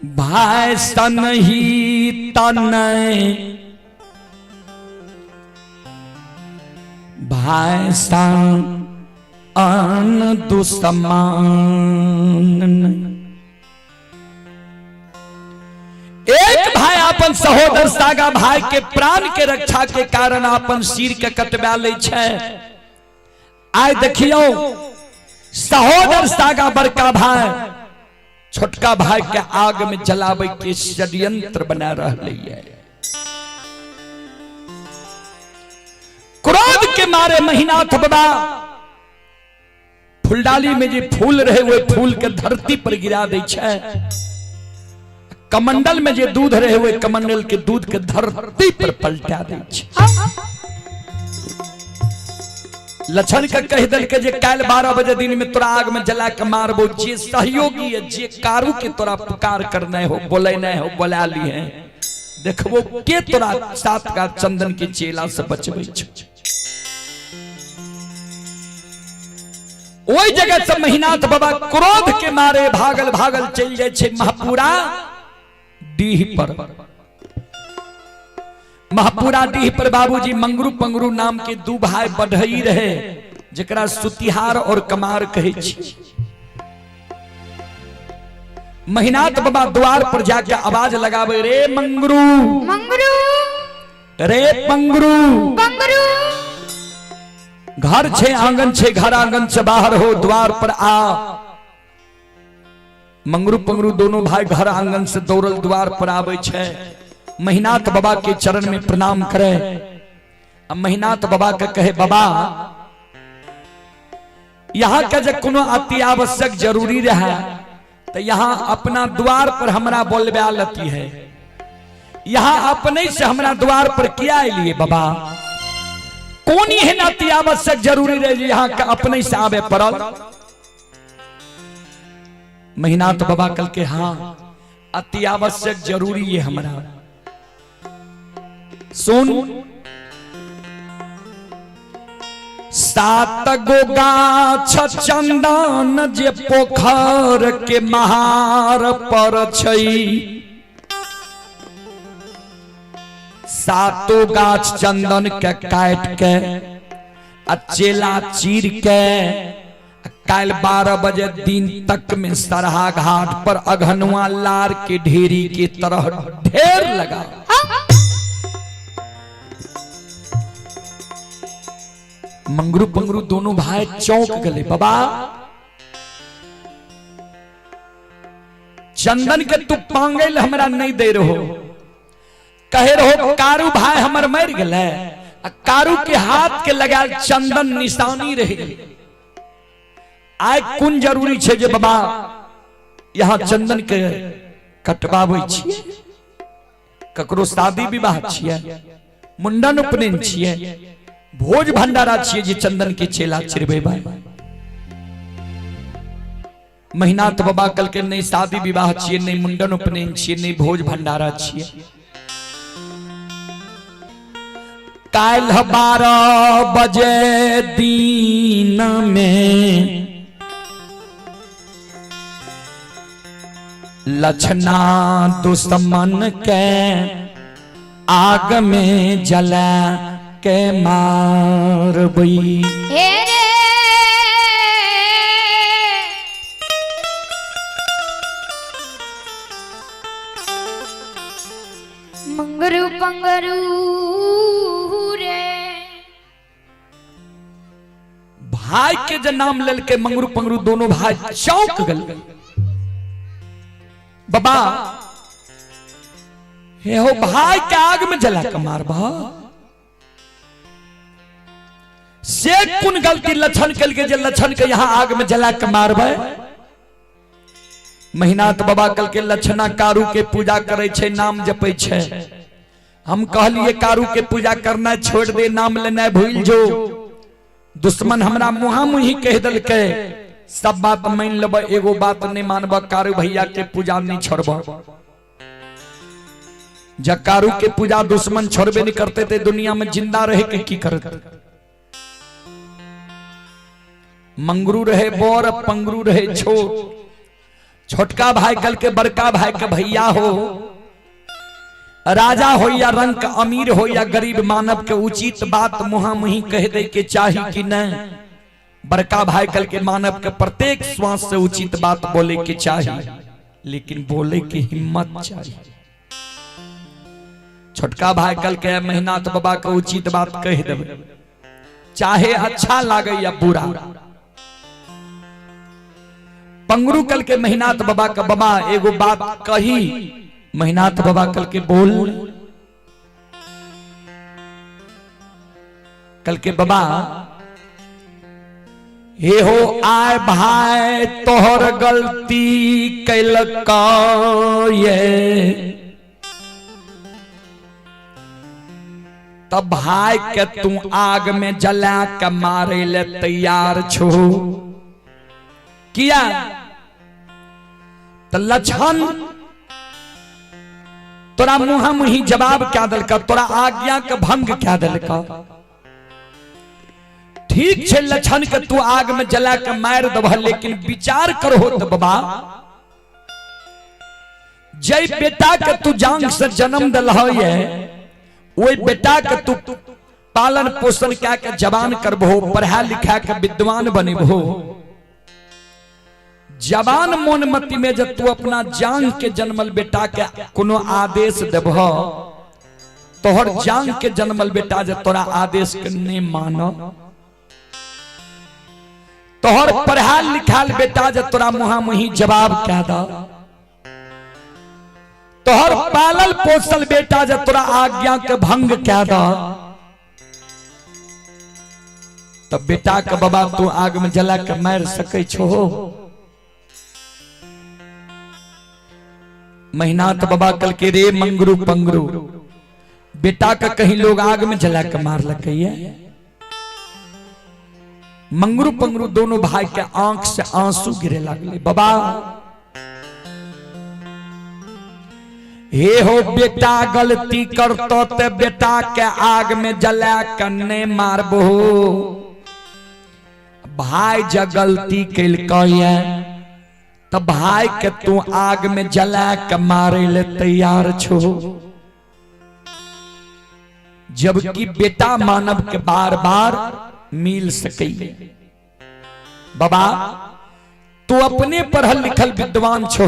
भाई सन ही तन भाई सन अन दुश्मन एक भाई अपन सहोदर सागा भाई के प्राण के रक्षा के कारण अपन सिर के कटवा ले छे। आय देखियो सहोदर सागा बड़का भाई छोटका भाई के आग में जलावे के षड्यंत्र बना रहे है। क्रोध के मारे महीनाथ बाबा फूलडाली में जो फूल रहे वो फूल के धरती पर गिरा दे छे। कमंडल में जो दूध रहे वो कमंडल के दूध के धरती पर पलटा दे छे। लक्षण का कह दल के जे काल 12 बजे दिन में तोरा आग में जला के मारबो। जे सहयोगी है जे कारू के तोरा पुकार करना हो बोले नहीं हो बोला ली है देखबो के तोरा सात का चंदन के चेला से बचबै छ। ओई जगह से महीनाथ बाबा क्रोध के मारे भागल भागल चल जाए छे महापुरा डीह पर। महापुरा डीह पर बाबूजी मंगरू पंगरू नाम के दू भाई बढ़ई रहे जकरा सुतिहार और कमार कहे छी। महीनाथ बाबा द्वार पर जाके आवाज लगावे रे मंगरू मंगरू रे पंगरू पंगरू घर छे आंगन छे घर आंगन से बाहर हो द्वार पर आ। मंगरू पंगरू दोनों भाई घर आंगन से दौड़ल द्वार पर आवे छे। महीनाथ बाबा के चरण में प्रणाम करे। अब महीनाथ बाबा के कहे बाबा यहाँ का जब कोनो अति आवश्यक जरूरी रहा तो यहाँ अपना द्वार पर हमरा बोलबा लती है। यहाँ अपने से हमरा द्वार पर किया लिए बाबा कौन है ना अति आवश्यक जरूरी रहे यहाँ का अपने से आवे पड़ल। महीनाथ बाबा कल के हाँ अति आवश्यक जरूरी है हमरा सुन। 7 गो गाछ चंदन जे पोखर के महार पर छई। 7 गाछ चंदन के काट के चेला चीर के काल 12 बजे दिन तक में सरहा घाट पर अघनुआ लार के ढेरी के तरह ढेर लगा। मंगरू पंगरू दोनों भाई चौंक गए बाबा चंदन के तू पांगल हमरा नहीं दे रहो, कहे रहो कारू भाई हमर मर गए, कारू के हाथ के लगा चंदन निशानी रह गई। आय कुन जरूरी छे जे बाबा यहाँ चंदन के कटवाबै छियै, ककरो शादी विवाह छियै, मुंडन उपनयन छियै, भोज भंडारा छियै जे चंदन के चेला चिरबेबै। महिनाथ बाबा कल के नहीं शादी विवाह छियै, नहीं मुंडन उपनयन छियै, नहीं भोज भंडारा छियै। काल 12 बजे दिन में लक्षणा दुश्मन के आग में जला के मारबई। मंगरू पंगरू रे भाई के जो नाम लेल के मंगरू पंगरू दोनों भाई चौंक गल। बाबा हे हो भाई के आग में जला के मारबा, से कुन गलती लक्षण कल के जे लक्षण के यहाँ आग में जला के मारबे। महिनाथ बाबा कल के लक्षणा कारू के पूजा करे छे, नाम जपे छे। हम कहलिए कारू के पूजा करना छोड़ दे, नाम लेना भूल जो। दुश्मन हमरा मुहा मुही कह दल के सब बात मान लब, एगो बात नहीं मानब, कारू भैया के पूजा नहीं छोड़ब। जब कारू के पूजा दुश्मन छोड़बे नहीं करते थे, दुनिया में जिंदा रहे के की करते। मंगरू रहे बोर, पंगरू रहे छोट। छोटका भाई कल के बड़का भाई के भैया हो, राजा हो या रंग अमीर हो या गरीब, मानव के उचित बात मुहा मुही कह दे के चाही कि नहीं। बड़का भाई कल के मानव के प्रत्येक श्वास से उचित बात बोले के चाही, लेकिन बोले की हिम्मत चाहिए। छोटका भाई कल के महिनाथ बाबा के उचित बात कह देवे, चाहे अच्छा लागे या बुरा। पंगरू कल के महिनाथ बाबा का बाबा एगो बात कही, महिनाथ बाबा कल के बोल। कल के बाबा हे हो आय भाई तोहर गलती कैलक ये, तब भाई के तू आग में जला के मारे ले तैयार छो किया। तो लक्षण तोरा मुहा मुही जवाब क्या दल का, तोरा आज्ञा के भंग क्या दल का। ठीक छे लक्षण के तू आग में जला के मार दब, लेकिन विचार करो तो बाबा जय बेटा के तू जांग से जन्म दल है, वही बेटा के तू पालन पोषण क्या के जवान करबो, पढ़ा लिखा के विद्वान बनेबो। जवान मोनमती में जब तू अपना जांग के जन्मल बेटा के कोनो आदेश देब, तोहर जांग के जन्मल बेटा जब तोरा आदेश के नहीं मानो, तोहर पढ़ा लिखाल बेटा जब तोरा मुहा मुही जवाब क्या दा, तोहर पालल पोसल बेटा जब तोरा आज्ञा के भंग क्या दा, तब बेटा के बाबा तू आग में जला के मार सके छो। महिनाथ बाबा कल के रे मंगरू पंगरू बेटा का कहीं लोग आग में जला के मार लगे। मंगरू पंगरू दोनों भाई के आंख से आंसू गिरे लगले। बाबा हे हो बेटा गलती करतो ते बेटा के आग में जला के ने मारबो, भाई ज गलती कैलकै तब भाई के तू आग में जला के मारे ले तैयार छो। जबकि बेटा मानव के बार बार मिल सके। बाबा तू अपने पढ़ल लिखल विद्वान छो।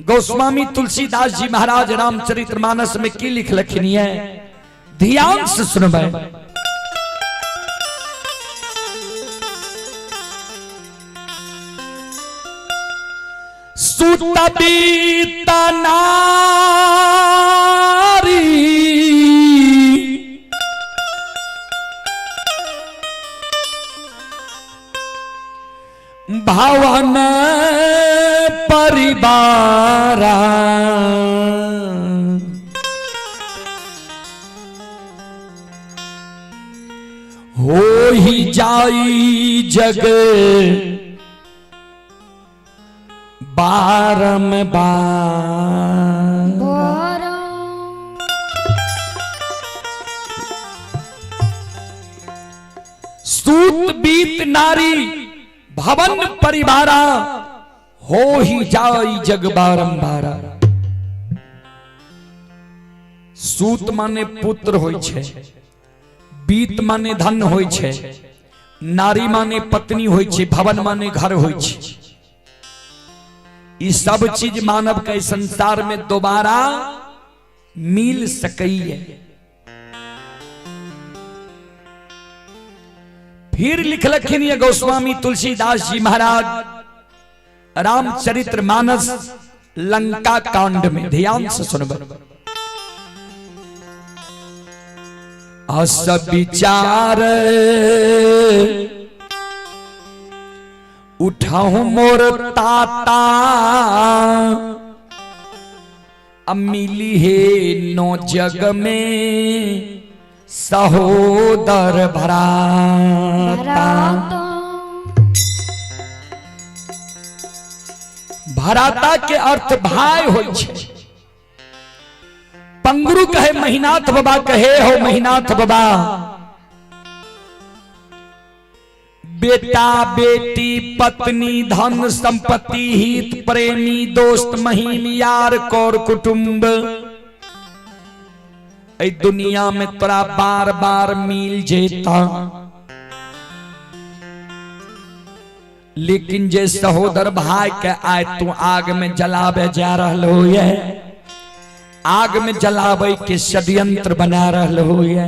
गोस्वामी तुलसीदास जी महाराज रामचरितमानस में की लिखलखिन है, ध्यान से सुनबे। सूत बीत नारी भवन परिवारा हो ही जाई जग बारंबार। सूत बीत नारी भवन परिवारा हो ही जाई जग बारंबारा। सूत माने पुत्र होय छे, बीत माने धन होय छे, नारी माने पत्नी होय छे, भवन माने घर होय छे। ये सब चीज मानव के संसार में दोबारा मिल सकई है। फिर लिखलखिन ये गोस्वामी तुलसीदास जी महाराज रामचरित्र मानस लंका कांड में, ध्यान से सुनब। अस विचार उठाऊ मोर ताता अमिली है नो जग में सहोदर भराता। भराता के अर्थ भाई होय छे। पंगुरु कहे महीनाथ बाबा, कहे हो महीनाथ बाबा बेटा बेटी पत्नी धन संपत्ति हित प्रेमी दोस्त महीम यार कौर कुटुंब ऐ दुनिया में तोरा बार बार मिल जेता, लेकिन जे सहोदर भाई के आय तू आग में जलावे जा रहलो ये, आग में जलावे के षड्यंत्र बना रहलो ये,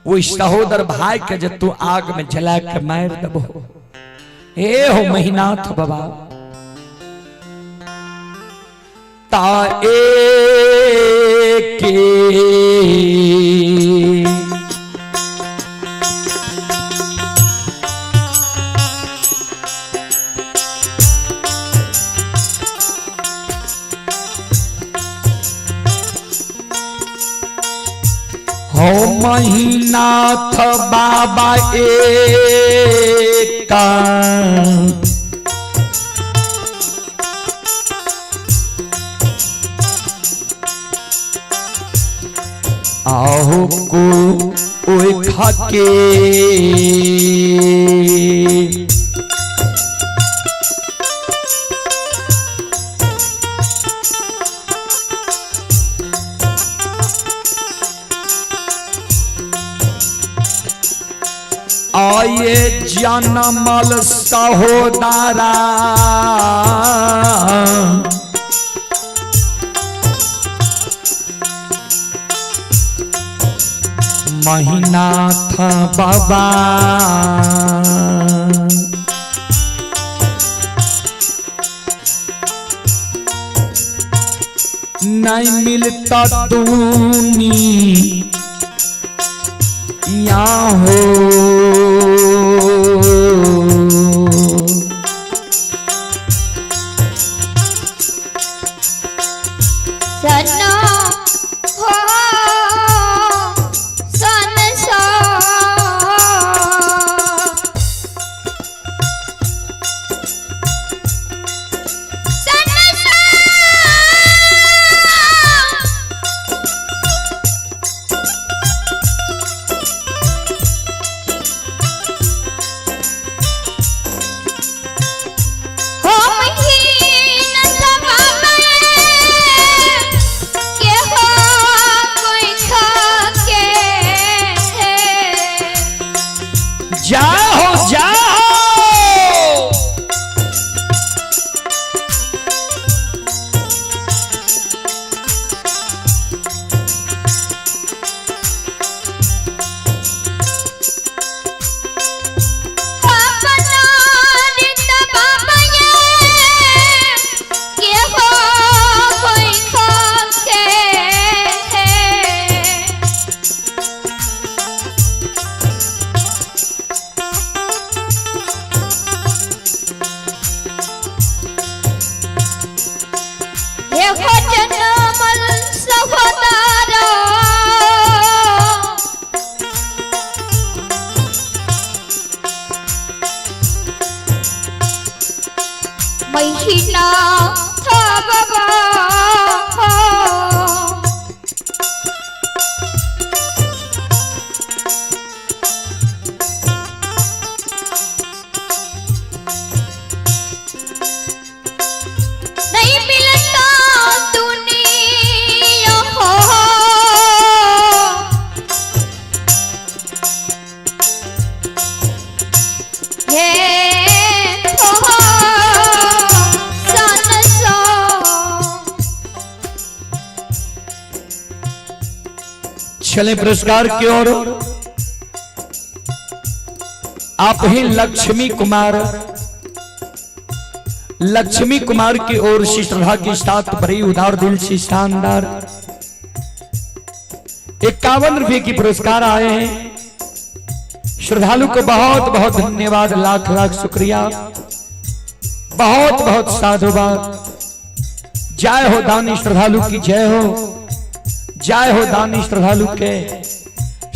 वो सहोदर भाई के जे तू आग में जला के मार दबो। हे हो महीनाथ बाबा ता के हो महीनाथ बाबा एक आहो को ओए खाके आये जनमल सहोदरा महीनाथ बाबा नहीं मिलता दूनी या हो सनो हो सनसा सनसा दीना था बाबा नहीं मिलता दुनिया हो ये हो सनसा चले पुरस्कार की ओर। आप ही लक्ष्मी कुमार की ओर से श्रद्धा के साथ बड़ी उदार दिल से शानदार 51 रुपए की पुरस्कार आए हैं। श्रद्धालु को बहुत बहुत धन्यवाद, लाख लाख शुक्रिया, बहुत बहुत साधुवाद। जय हो दानी श्रद्धालु की, जय हो दानी श्रद्धालु के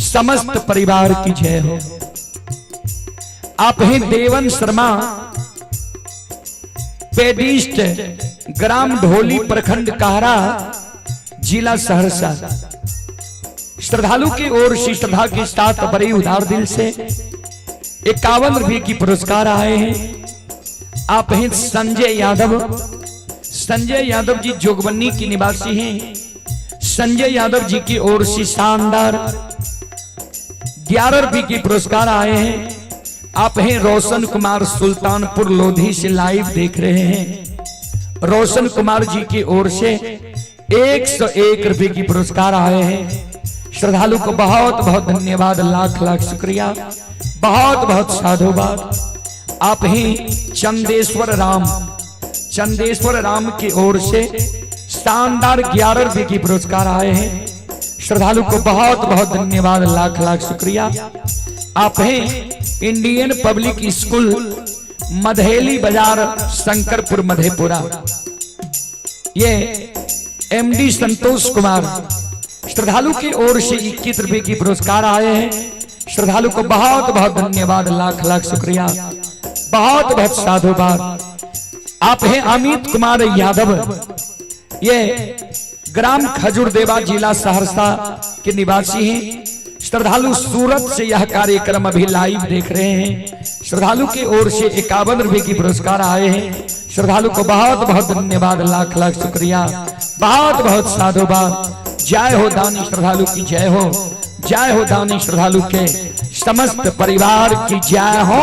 समस्त परिवार की जय हो। आप हैं देवन शर्मा, पेडिस्ट, ग्राम ढोली, प्रखंड काहरा, जिला सहरसा। श्रद्धालु की ओर से श्रद्धा के साथ बड़े उदार दिल से 51 रुपए की पुरस्कार आए हैं। आप हैं संजय यादव जी जोगबन्नी की निवासी हैं। संजय यादव जी की ओर से शानदार 11 रुपए की पुरस्कार आए हैं। आप हैं रोशन कुमार, सुल्तानपुर लोधी से लाइव देख रहे हैं। रोशन कुमार जी की ओर से 101 रुपए की पुरस्कार आए हैं। श्रद्धालु को बहुत बहुत धन्यवाद, लाख लाख शुक्रिया, बहुत बहुत साधुवाद। आप हैं चंदेश्वर राम की ओर से शानदार 11 रुपए की पुरस्कार आए हैं। श्रद्धालु को बहुत बहुत धन्यवाद, लाख लाख शुक्रिया। आप हैं इंडियन पब्लिक स्कूल, मधेली बाजार, शंकरपुर, मधेपुरा। ये एमडी संतोष कुमार, श्रद्धालु की ओर से 21 रुपए की पुरस्कार आए हैं। श्रद्धालु को बहुत बहुत धन्यवाद, लाख लाख शुक्रिया, बहुत बहुत साधुवाद। आप हैं अमित कुमार यादव, ये ग्राम खजूरदेवा, जिला सहरसा के निवासी हैं। श्रद्धालु सूरत से यह कार्यक्रम अभी लाइव देख रहे हैं। श्रद्धालु की ओर से 51 रुपए की पुरस्कार आए हैं। श्रद्धालु को बहुत बहुत धन्यवाद, लाख लाख शुक्रिया, बहुत बहुत साधुवाद। जय हो दानी श्रद्धालु की, जय हो दानी श्रद्धालु के समस्त परिवार की जय हो।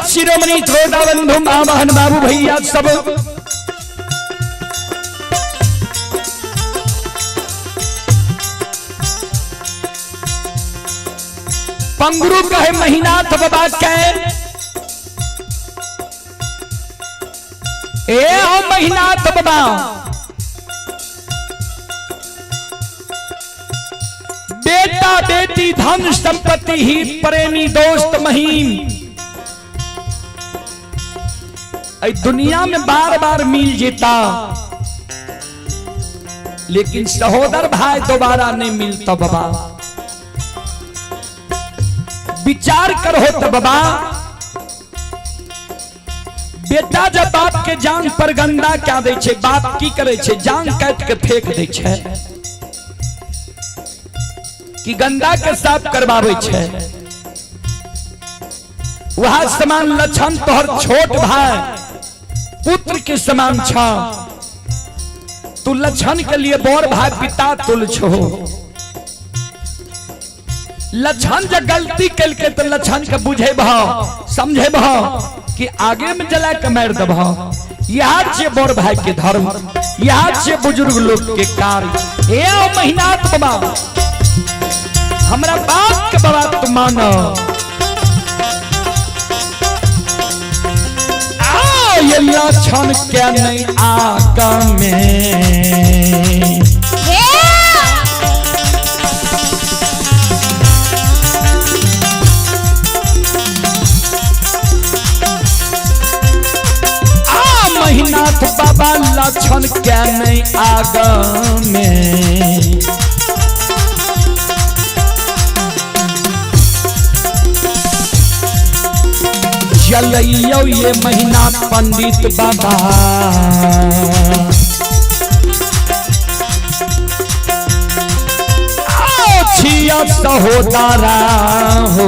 शिरोमणि श्रोता बंधु मामहन बाबू भैया सब पंगुरु कहे महीना बाबा कहे ए हो महीना बाबा बेटा बेटी धन संपत्ति ही प्रेमी दोस्त महीम दुनिया में बार बार मिल जेता लेकिन सहोदर भाई दोबारा नहीं मिलता बाबा। विचार करो तो बाबा, बेटा जब बाप के जान पर गंदा क्या दे छे, बाप की करे छे, जान काट के फेंक दे छे कि गंदा के साफ करवावे छे। वह समान लक्षण तोहर छोट भाई पुत्र के समान छा। तू लक्षण के लिए बड़ भाई पिता तुल छो। लक्षण जब गलती कल के तो लक्षण के बुझे समझे कि आगे में जला के मार दब। यहाँ से बड़ भाई के धर्म, यहाँ से बुजुर्ग लोग के कार्य। ये मेहनत बाबा, हमरा बाप के बाबा तू मानो। ये लक्षण क्या नहीं आगा में, मेहनत बाबा लक्षण क्या नहीं आगा में। चलियो ये महीना पंडित बाबा, छिया सहोदरा हो।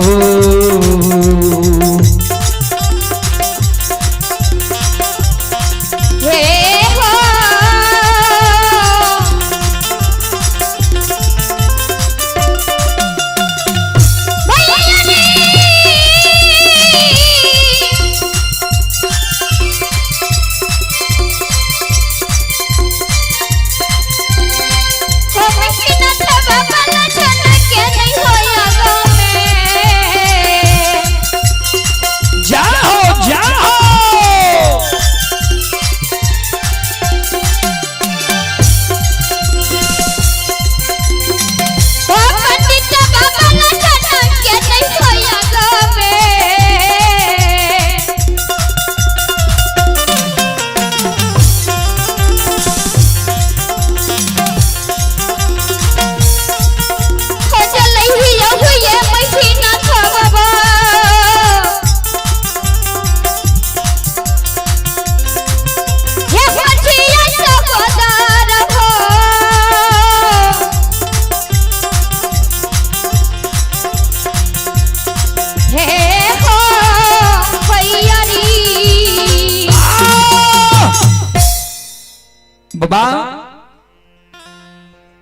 बाबा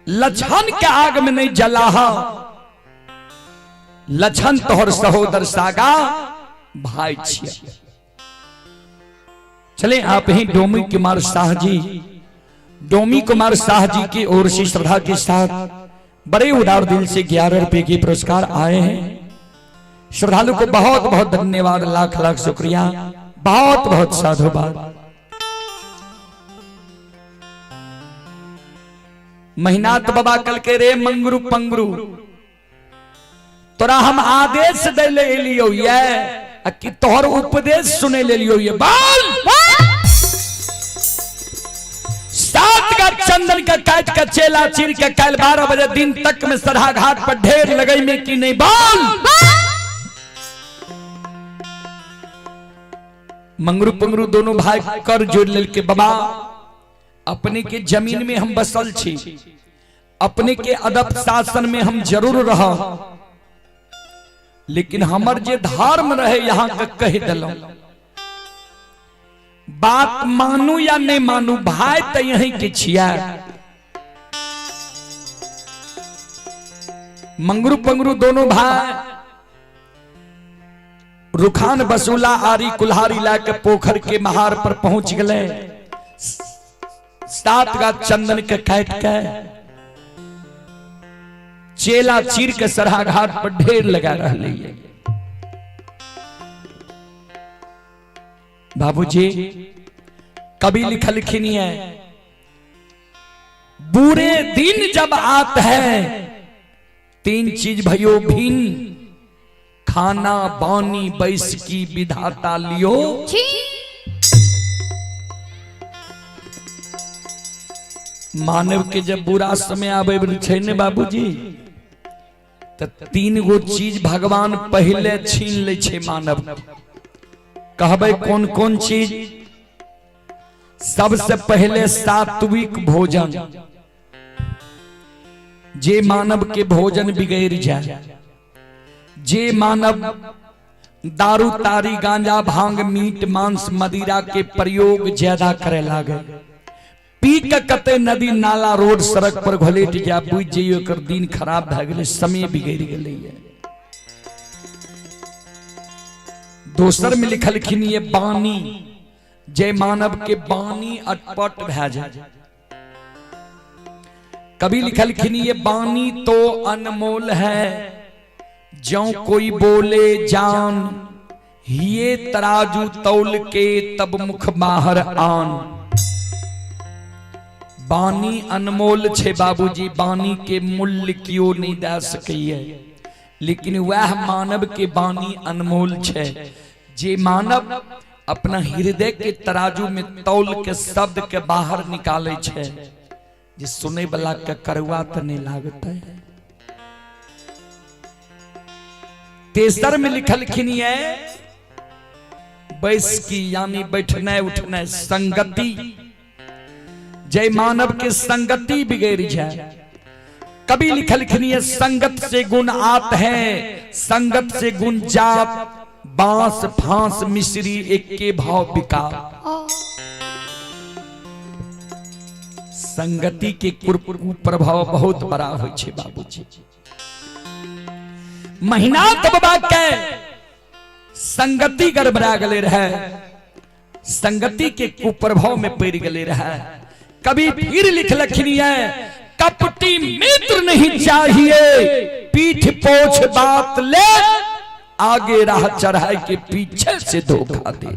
लक्षण के आग में नहीं जला। लक्षण तोहर सहोदर सागा भाई छिया। चले आप ही डोमी कुमार शाह जी, डोमी कुमार शाह जी की ओर से श्रद्धा के साथ बड़े उदार दिल से 11 रुपए के पुरस्कार आए हैं। श्रद्धालु को बहुत बहुत धन्यवाद, लाख लाख शुक्रिया, बहुत बहुत साधुवाद। मेहनत बाबा कल के रे मंगरू पंगरू तोरा हम आदेश दे ले लियो ये कि तोहर उपदेश सुने ले लियो ये। बाल 7 का चंदन का काट का चेला चीर के कल 12 बजे दिन तक में सरहा घाट पर ढेर लगई में कि नहीं। बाल मंगरू पंगरू दोनों भाई कर जोड़ ले के बाबा अपने के जमीन में हम बसल छी, अपने के अदब शासन में हम जरूर रहा, लेकिन हमर जे धर्म रहे यहाँ का कह दिलो। बात मानू या नहीं मानू भाई तो यही के छिया। मंगरू पंगरू दोनों भाई रुखान बसूला आरी कुल्हारी लाके पोखर के महार पर पहुंच गए। 7 का चंदन के काट के चेला चीर के सरहा घाट पर ढेर लगा रहे। बाबूजी कभी लिखल खिनी है, बुरे दिन जब आते हैं 3 चीज भयो भिन, खाना बानी बैस की विधाता लियो। मानव के जब बुरा समय आवे छै ने बाबूजी, तो 3 गो चीज भगवान पहले छीन ले छे मानव। कहबे कौन कौन चीज? सबसे पहले सात्विक भोजन, जे मानव के भोजन बिगड़ जाए, जे मानव दारू तारी गांजा भांग मीट मांस मदिरा के प्रयोग ज्यादा करे लागे, पी के कते नदी नाला रोड सड़क पर घोलेट जा, बुझ जाइयो कर दिन खराब भ गेले, समय बिगड़ गेले। दोसर में लिखलखिन ये बानी, जय मानव के बानी अटपट भै जाए। कभी लिखलखिन ये बानी तो अनमोल है, जो कोई बोले जान, ये तराजू तौल के तब मुख बाहर आन। बानी अनमोल छे बाबूजी, बानी के मूल्य क्यों नहीं दे सकैये, लेकिन वह मानव के बानी अनमोल छे, जे मानव अपना हृदय के तराजू में तौल के शब्द के बाहर निकाले छे, जे सुने वाला के करुआ तो नहीं लागता है। तेसर में लिखलखिन ये बैस की, यानी बैठने उठने संगति, जय मानव के संगति बिगड़ जाए। कभी लिखलखिन ये संगत से गुण आत है, संगत से गुण जात, बांस फांस मिश्री एक के भाव बिका। संगति के प्रभाव बहुत बड़ा हो छे बाबूजी। महीना बाबा के संगति गड़बड़ा गले रहे, संगति के कुप्रभाव में पड़ गले रहे। कभी फिर लिखलखिन है, कपटी मित्र नहीं चाहिए, पीठ पोछ बात ले, आगे राह चढ़ाई के पीछे से धोखा दे।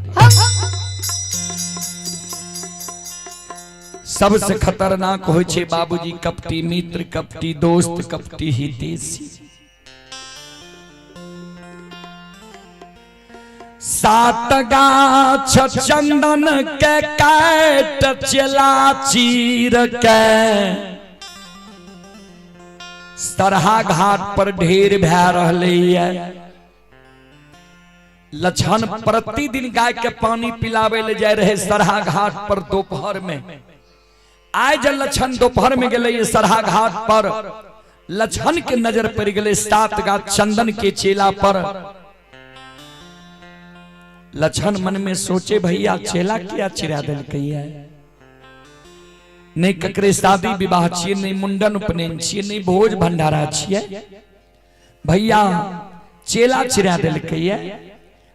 सबसे खतरनाक हो छे बाबूजी कपटी मित्र, कपटी दोस्त, कपटी हितैषी। सात गाछ चंदन के काट चला चीर के, सरहा घाट पर ढेर भै रहले है। लछन प्रतिदिन गाय के पानी पिलावे ले जाए रहे सरहा घाट पर दोपहर में। आज लछन दोपहर में गए सरहा घाट पर, लछन के नजर पड़ गए 7 गाछ चंदन के चेला पर। लछन मन में सोचे, भैया चेला क्या चिरा दिल है, नहीं ककरे शादी विवाह छिए, नहीं मुंडन उपनयन छिए, नहीं भोज भंडारा छिए, भैया चेला चिरा दिल है।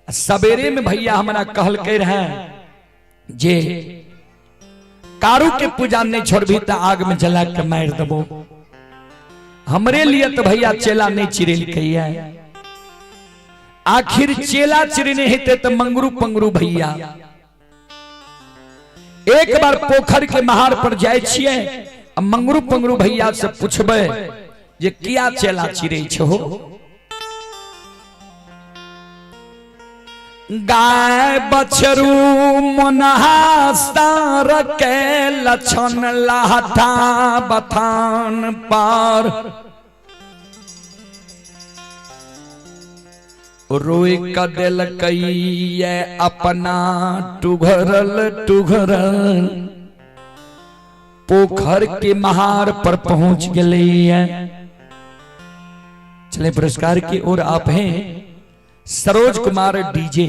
सवेरे में भैया हमारा कहल के रहे जे कारू के पूजा नहीं छोड़बी तो आग में जला के मार देबो। हमरे लिए तो भैया चेला नहीं चिरेल कहिए। आखिर चेला चिरने हेते तो मंगरू पंगरू भैया। एक बार पोखर के महार पर जाए छिए, मंगरू पंगरू भैया से पूछबे जे किया चेला चिरे छो। गाय बछरू मुनहास्तार के लछन लाठा बथान पार, रोई कदल कई अपना टुघरल टुघरल, पोखर के महार पर पहुंच गए। चले पुरस्कार की ओर आप हैं सरोज कुमार डीजे।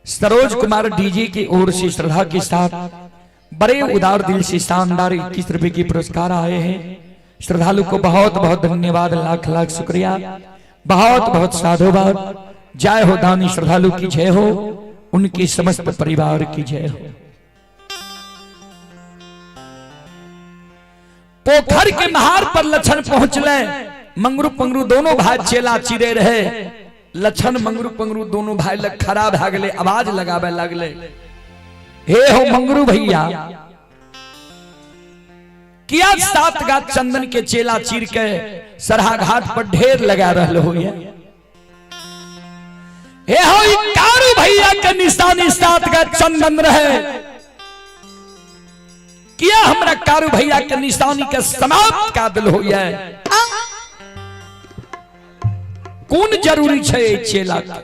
सरोज कुमार डीजे की ओर से श्रद्धा के साथ बड़े उदार दिल से शानदार 21 रुपए के पुरस्कार आए हैं। श्रद्धालु को बहुत बहुत धन्यवाद, लाख लाख शुक्रिया, बहुत बहुत साधुवाद। जय हो दानी श्रद्धालु की जय हो, उनके समस्त परिवार की जय हो। पोखर के महार पर लछन पहुंचले, मंगरू पंगरू दोनों भाई चेला चिरे रहे। लछन मंगरू पंगरू दोनों भाई लग खड़ा भ गए, आवाज लगावे लगले, हे हो मंगरू भैया, किया 7 गाछ चंदन के चेला चीर के सरहा घाट पर ढेर लगा रहल हो। हे हो कारू भैया के निशानी 7 गाछ चंदन रहे, किया हमरा कारू भैया के निशानी के समाप्त का दिल हो जाए कौन जरूरी छे चेला के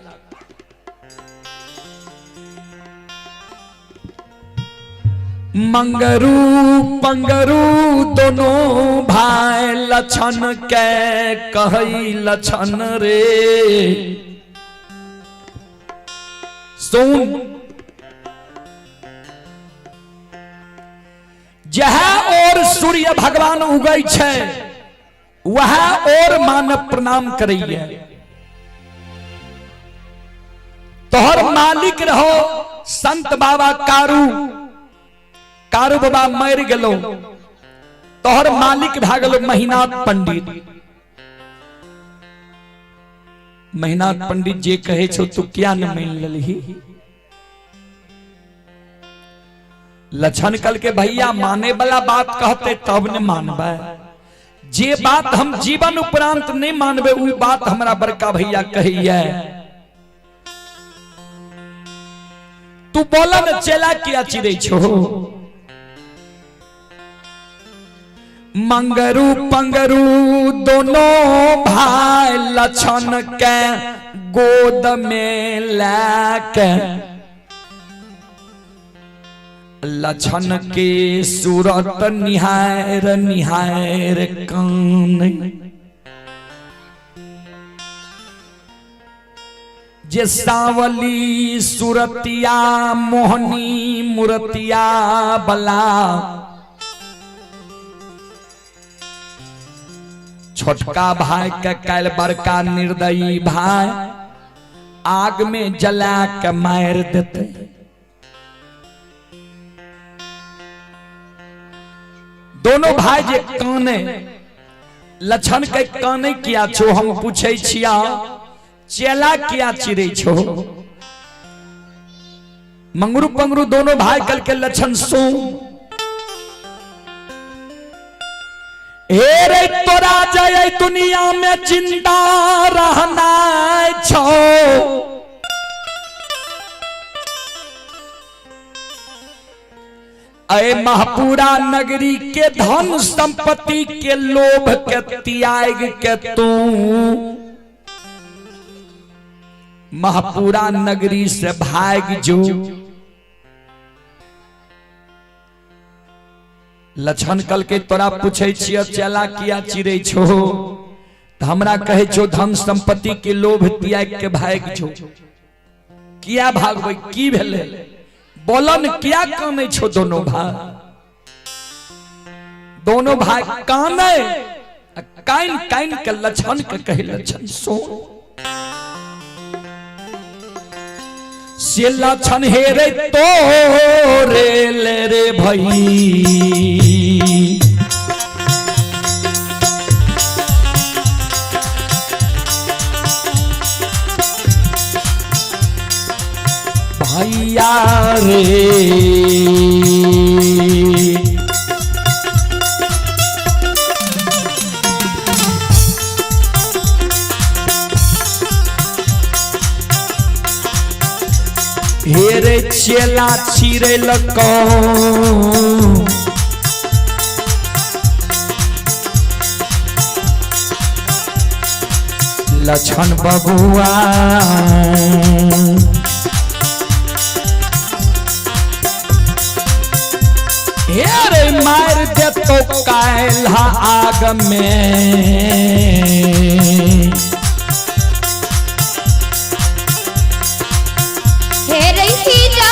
मंगरू पंगरू दोनों भाई लछन के कहई लछन रे सुन जहाँ और सूर्य भगवान उगई छे वहाँ और मानव प्रणाम करैया तोहर मालिक रहो संत बाबा कारू कारू बाबा मर गेलो तोहर मालिक भा गेलो महीनाथ पंडित महीनाथ पंडित जे कहे छो तू क्या न मान ललही लछन कल के भैया माने वाला बात कहते तब न मानबे जे बात हम जीवन उपरांत नहीं मानबे वो बात हमरा बड़का भैया कहिए तू बोला न चेला किया चिरे छो मंगरू पंगरू दोनों भाई लछन के गोद में लाके लछन के सूरत निहार निहार कान जे सावली सूरतिया मोहनी मूर्तिया बला छोटका भाई के कैल बड़का निर्दयी भाई आग में जला के मार देते दोनों भाई जे काने लछन के काने किया छो हम पूछे छिया चेला किया चिरे छो मंगरू पंगरू दोनों भाई कल के लछन सो हे रे तोरा जय दुनिया में जिंदा रहना छो अय महपुरा नगरी के धन संपत्ति के लोभ के त्याग के तू महपुरा नगरी से भाग जो लछन कल के तोरा पूछे छिय चेला किया चिरे छो तो हमरा कहे छो धन संपत्ति के लोभ त्याग के भाग छो किया भागबै की भेले बोलन क्या काने छो दोनों भाई काने काइन काइन के लछन के कहे लछन सो से लछन हे रे तो रे ले रे भई भैया रे हेरे चेला छिरे लको लछन बबुआ हेरे मार दे तो काल्हा आग में भैया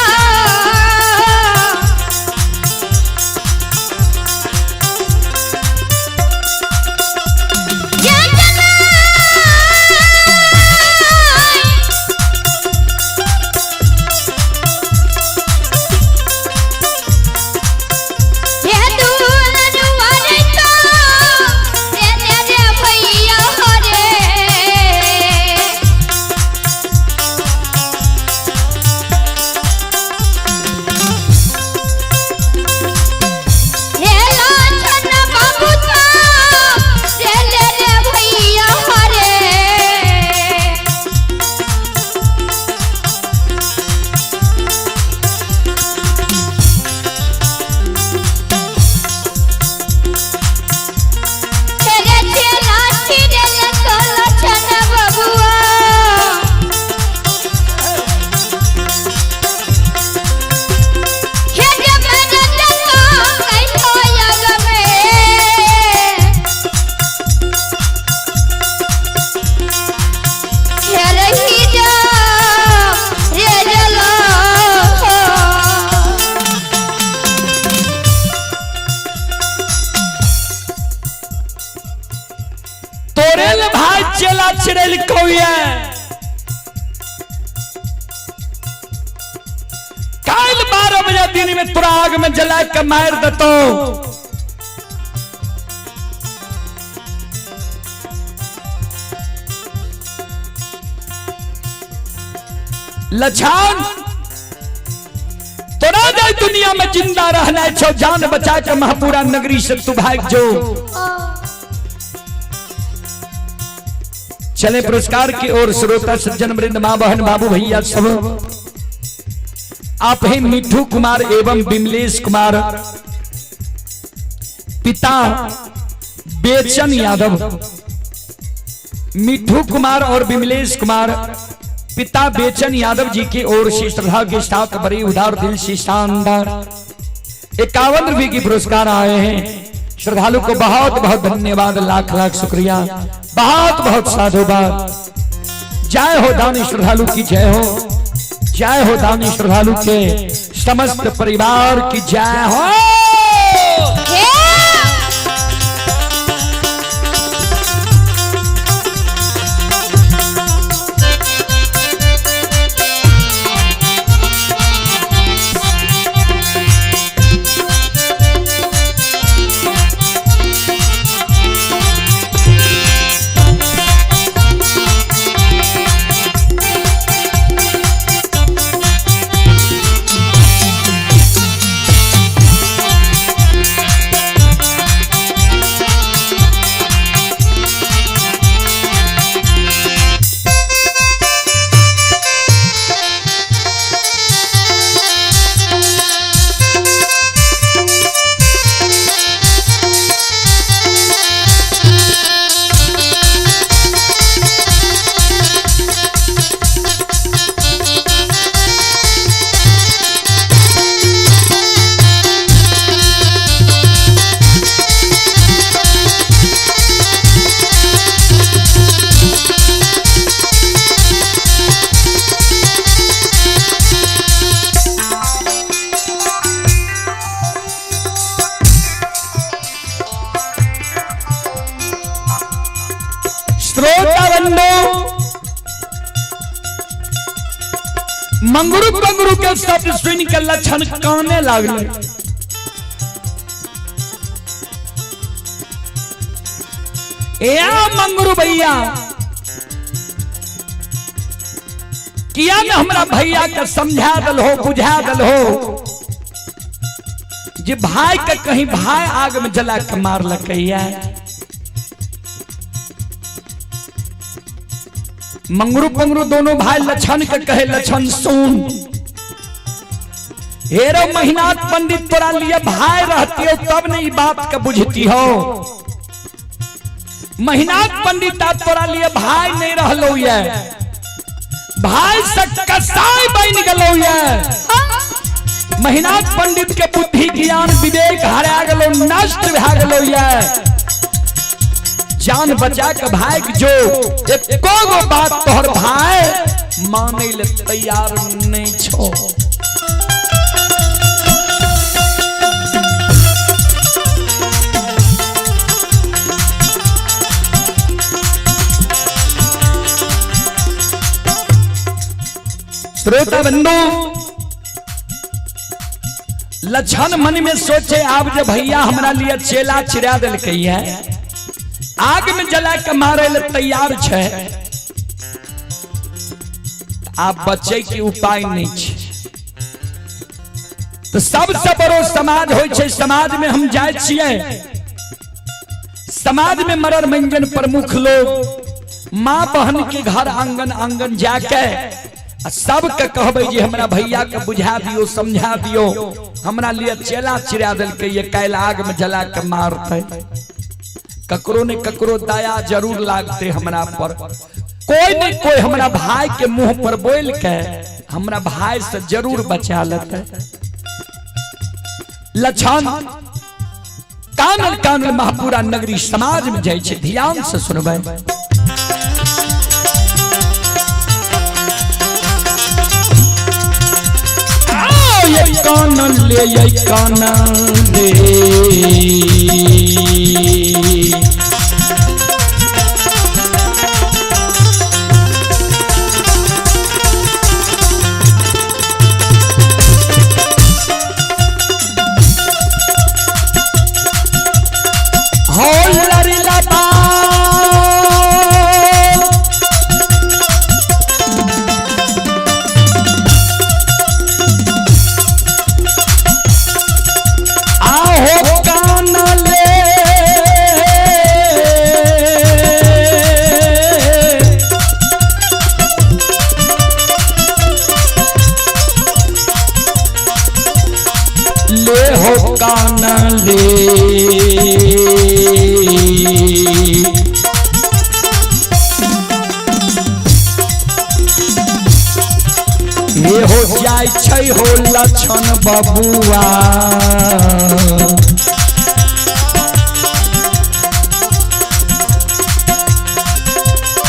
दिन में तोरा आग में जला के मार देतो। लछन तोरा जाए दुनिया में जिंदा रहना छो, जान बचा के महापुरा नगरी से तू भाग जो। चले पुरस्कार की ओर श्रोता सज्जन वृंद, मां बहन बाबू भैया सब। आप हैं मिठू कुमार एवं विमलेश कुमार, पिता बेचन यादव। मिठू कुमार और विमलेश कुमार पिता बेचन यादव जी की ओर से श्रद्धा के साथ बड़ी उदार दिल से शानदार 51 रुपए की पुरस्कार आए हैं। श्रद्धालु को बहुत बहुत धन्यवाद, लाख लाख शुक्रिया, बहुत बहुत साधुवाद। जय हो दानी श्रद्धालु की जय हो, जय हो दानी श्रद्धालु के समस्त परिवार की जय हो। मंगरू पंगरू के शब्द सुन के लक्षण काने लागले। मंगरू भैया किया न हमरा भैया के समझा दल हो, बुझा दल हो जे भाई के कहीं भाई आग में जला के मार लकैया। मंगरू पंगरू दोनों भाई लछन के कहे, लछन सुन, हेरो महिनाथ पंडित तोरा लिए भाई रहती हो तब नहीं बात का बुझती हो। महिनाथ पंडित तोरा लिए भाई नहीं रहलो ये, भाई से कसाई बन गलो ये। महिनाथ पंडित के बुद्धि ज्ञान विवेक हरा गलो, नष्ट भा गलो ये। जान बचा के भाई जो एको गो बात तोहर भाई माने ले तैयार नहीं छो। श्रोता बंधु, लछन मन में सोचे आप जब भैया हमरा लिए चेला चिरा दिल कही है, आग में जला के मारे ले तैयार छे, आप बच्चे की उपाय नहीं छे। तो सबसे बड़ो समाज होय छे, समाज में हम जाए छिए, समाज में मरर मंजन प्रमुख लोग माँ बहन के घर आंगन आंगन जाके सबके कहबे जे हमरा भैया के बुझा दियो, समझा दियो, हमरा लिए चेला चिरा दिल के ये कैल आग में जला के मारते। ककरो ने ककरो दया जरूर लागते हमरा पर, कोई न कोई हमरा भाई के मुंह पर बोल के हमरा भाई से जरूर बचा लेते। लछन कानल कानल महापुरा नगरी समाज में जाय छे, ध्यान से सुनबे। ये कानल ले, ये कानल ले, ले ये हो जाय छै हो लक्षण बबुआ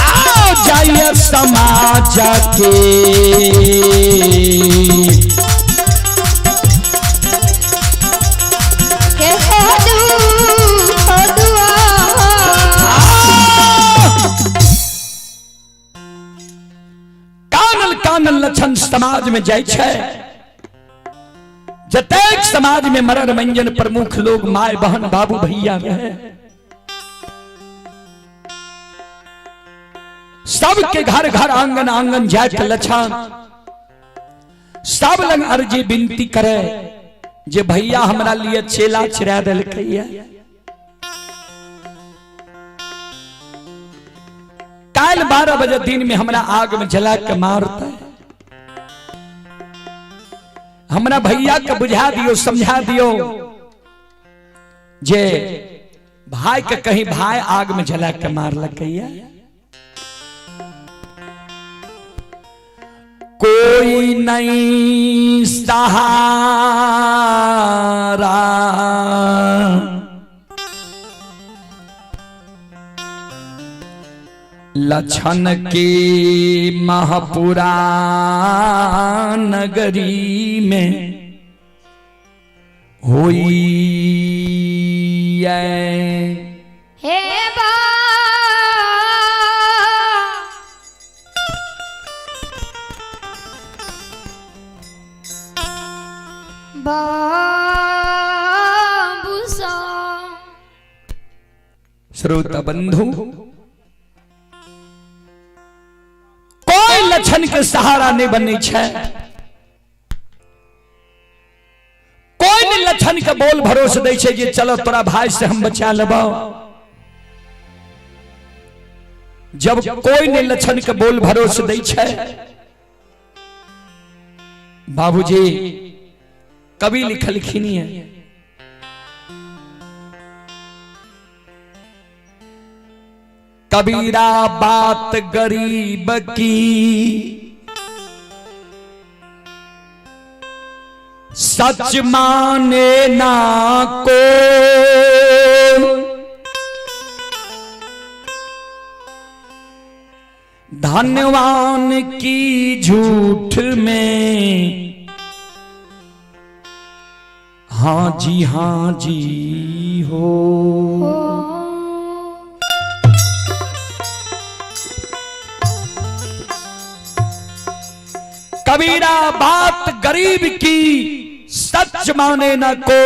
आओ जाइए समाज के लक्षण समाज में जाय छै जतेक समाज में मरण मंजन प्रमुख लोग माय बहन बाबू भैया रहे सबके घर घर आंगन आंगन जाय के लक्षण सब लग अर्जी विनती करे जे भैया हमरा लिए चेला चिरा दिलकैया काल 12 बजे दिन में हमरा आग में जला के मारता हमरा भैया के बुझा दियो समझा दियो जे भाई के कहीं भाई आग में जला के मार लकैया कोई नहीं सहारा लक्षण के महापुरा नगरी में हुई हे बा बाबूसा श्रोता बंधु लक्षण के सहारा नहीं बने छे कोई नहीं लक्षण के बोल भरोसे दे छे जे चलो तोरा भाई से हम बचा लेबो जब कोई नहीं लक्षण के बोल भरोसे दे छे बाबूजी कवि लिखलखिन है कबीरा बात गरीब की सच माने ना को धनवान की झूठ में हाँ जी हो कबीरा बात गरीब की सच माने न को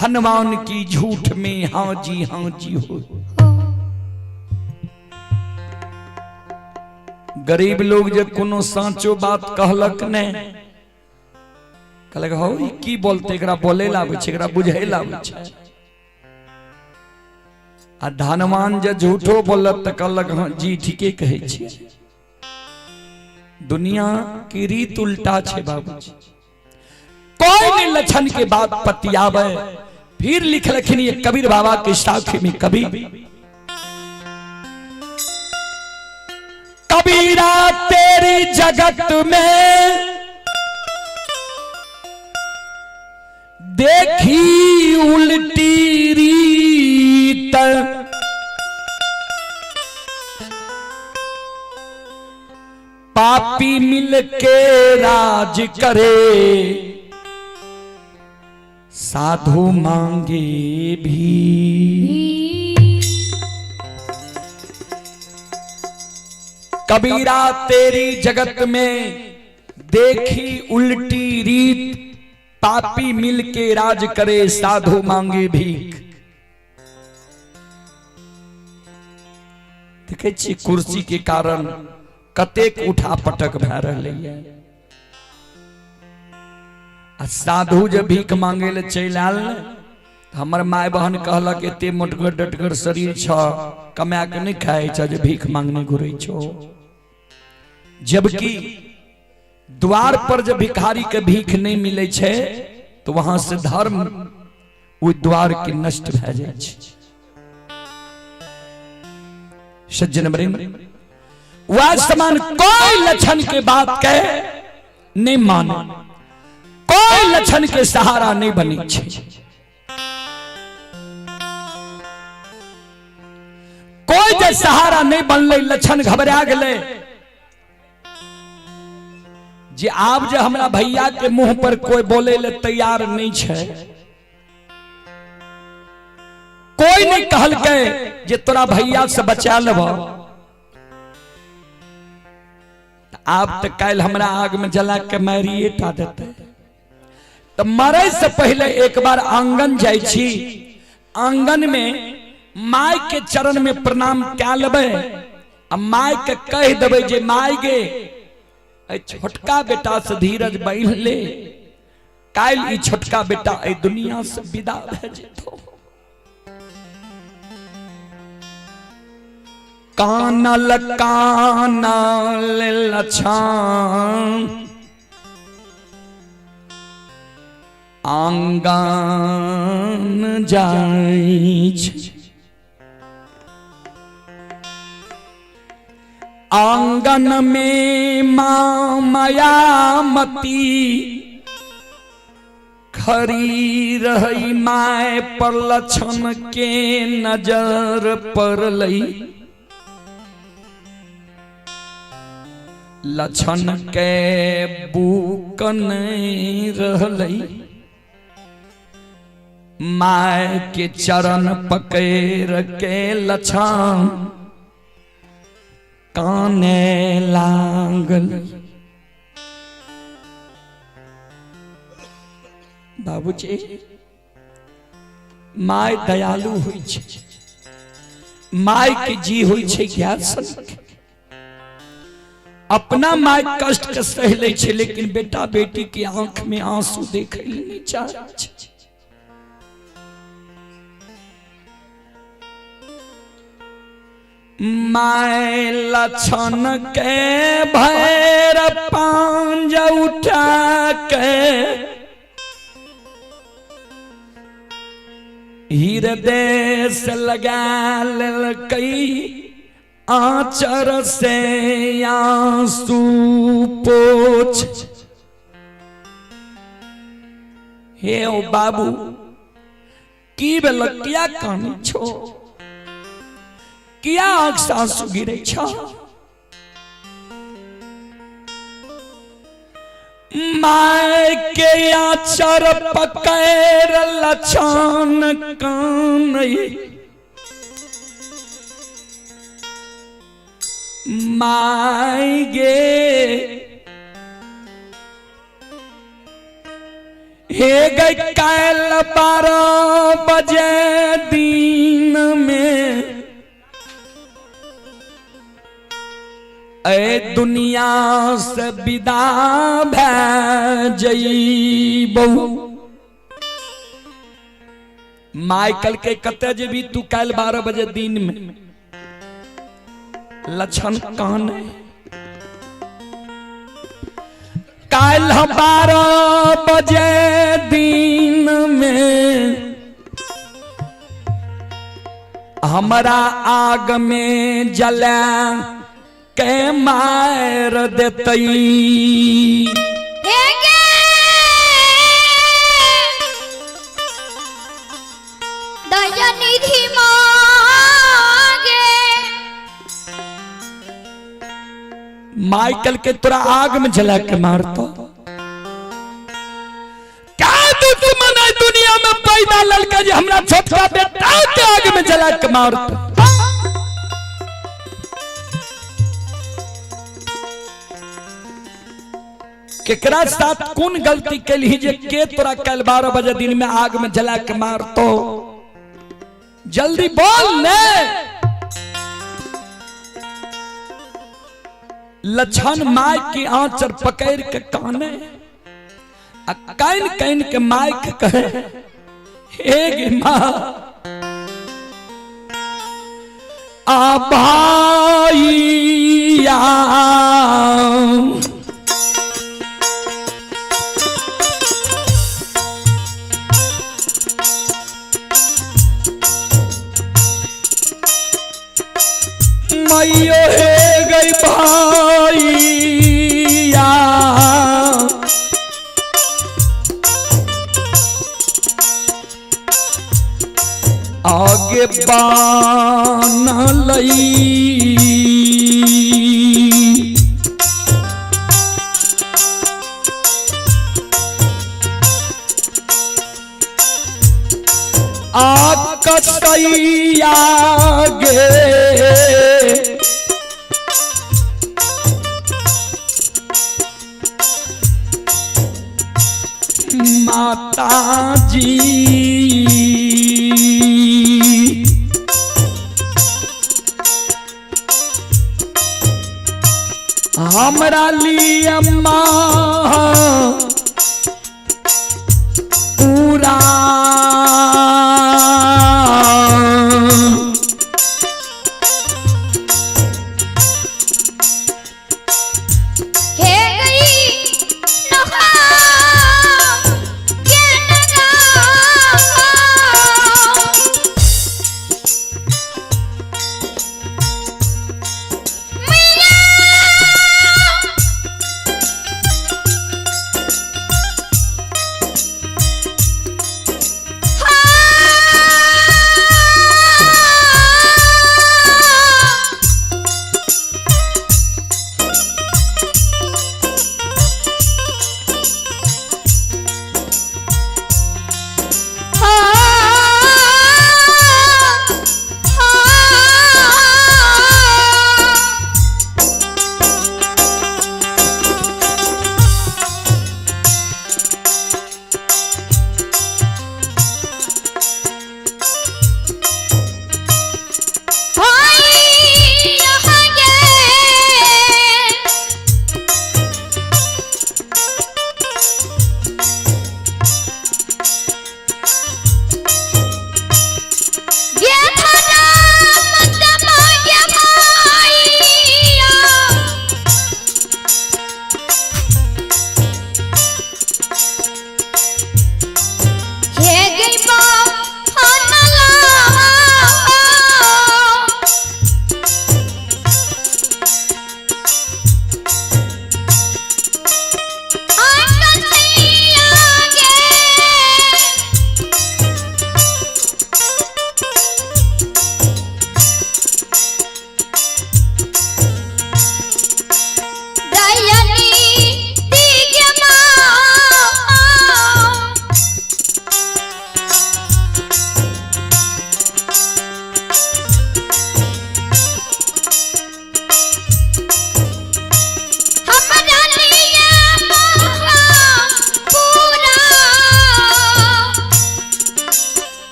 धनवान की झूठ में हाँ जी हो गरीब लोग जे कोनो साचो बात कहलक ने कहलक हो की बोलते एकरा बोले लावे छै एकरा बुझे लावे छै आ धनवान जे झूठो बोलत त कहलक हाँ जी ठीके कहे छी दुनिया की रीत उल्टा छे बाबूजी कोई नहीं लक्षण के बाद पतियावे फिर लिखलखिन ये कबीर बाबा के साखी में कभी कबीरा तेरी जगत में देखी उल्टी रीत पापी मिलके राज करे साधु मांगे भी कबीरा तेरी जगत में देखी उल्टी रीत पापी मिलके राज करे साधु मांगे भीख देखे छी कुर्सी के कारण कतेक उठा पटक भै रहले आ साधु जब भीख मांगे ले चल आल हमर माय बहन कहलक एते मोटगर डटगर शरीर छ कमा के नहीं खाए छ जे भीख मांगने घुरे छो जबकि द्वार पर जब भिखारी के भीख नहीं मिले छे तो वहां से धर्म ओ द्वार के नष्ट भए जाए छै। सज्जन वृंद, वह समान कोई लक्षण के बात के नहीं माने, कोई लक्षण के सहारा नहीं बनी छै। कोई जे सहारा नहीं बनले, लक्षण घबरा गए जे आप जे हमरा भैया के मुंह पर कोई बोले ले तैयार नहीं है। कोई नहीं कहल के जे तोरा भैया से बचा लेब। आप तो कल हमरा आग में जला के मारिए टा देते। तो मरे से पहले एक बार आंगन जाय छी, आंगन में माय के चरण में प्रणाम क्या लेबे, माय के कह देबे जे माय गे छोटका बेटा से धीरज बांध ले, काल ई छोटका बेटा ए दुनिया से विदा भ जेतो। कानल कानल लछन आंगन जाय छै, आंगन में मां मायामती खड़ी रही। माय पर लछन के नजर पड़लई, लछन के बुकन रहलई। माय के चरण पकड़ के लछन काने लागल। बाबूजी, माय दयालु हुई छै, माय के जी हुई छै ज्ञान सन। अपना माय कष्ट के सह ले छै, लेकिन बेटा बेटी की आंख में आंसू देखे नहीं चाहे छै। माय लछन के भैर पांज उठा के हृदय से लगा ललकई, आंचर से आंसू पोछ। हे ओ बाबू, की बेल किया कहानी छो, किया आंख से आंसू गिरे छ। माय के आंचर पकड़ लछन कानई, माय गे हे गई काल 12 बजे दिन में ए दुनिया से विदा भै जइबौ। माइकल के कते जेबी तू काल 12 बजे दिन में, लछन काने काल 12 बजे दिन में हमारा आग में जला के मार देतई। दयानिधि मांगे माइकल के तोरा आग में जला के मारता। क्या दुश्मन है दुनिया में पैदा लड़का जो हमरा छोटका बेटा के आग में जला के मारता। केकरा साथ कौन गलती कैली जे के तोरा कल 12 बजे दिन में आग में जला के मारतो। जल्दी बोल ने। लछन माय की आंचर पकड़ के काने, कैन कैन के माय के कहे हे गे मां आ भाईया के बनलई आकसैया गे माता जी हमरा लिए माँ पूरा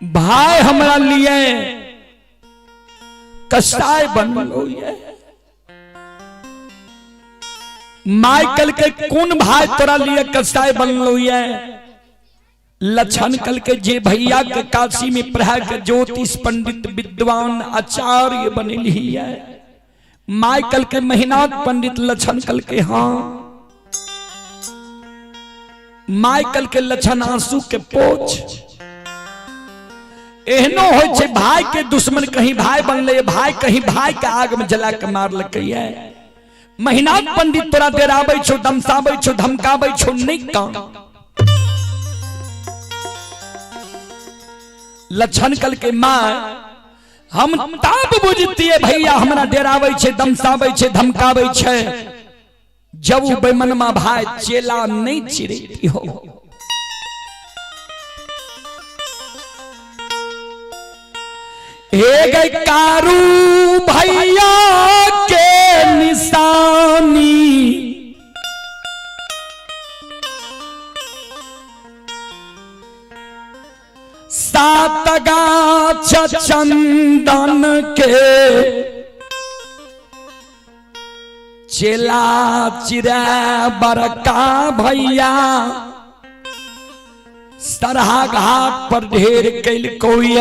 भाई हमरा लिए कसाय बनलो ये माइकल के कौन भाई तोरा लिए कसाय बनलो ये लक्षण कल के जे भैया के काशी में पढ़ा के ज्योतिष पंडित विद्वान आचार्य बनेली है माइकल के मेहनत पंडित लक्षण कल के हाँ माइकल के लक्षण आंसू के पोछ एहनो हो छे भाई के दुश्मन कहीं भाई बनले भाई कहीं भाई के आग में जला के मार लकैया मेहनत पंडित तोरा डेराबै छो दमसाबै छो धमकाबै छो नहीं काम लक्षण कल के मां हम ताब बुझतिए भैया हमरा डेराबै छे दमसाबै छे धमकाबै छे जब उ बेमनमा भाई चेला नहीं चिरैती हो हे गई कारू भैया के निशानी सात गाछ चंदन के चेला चिरा बड़का भैया सरहा घाट पर ढेर कैल कोई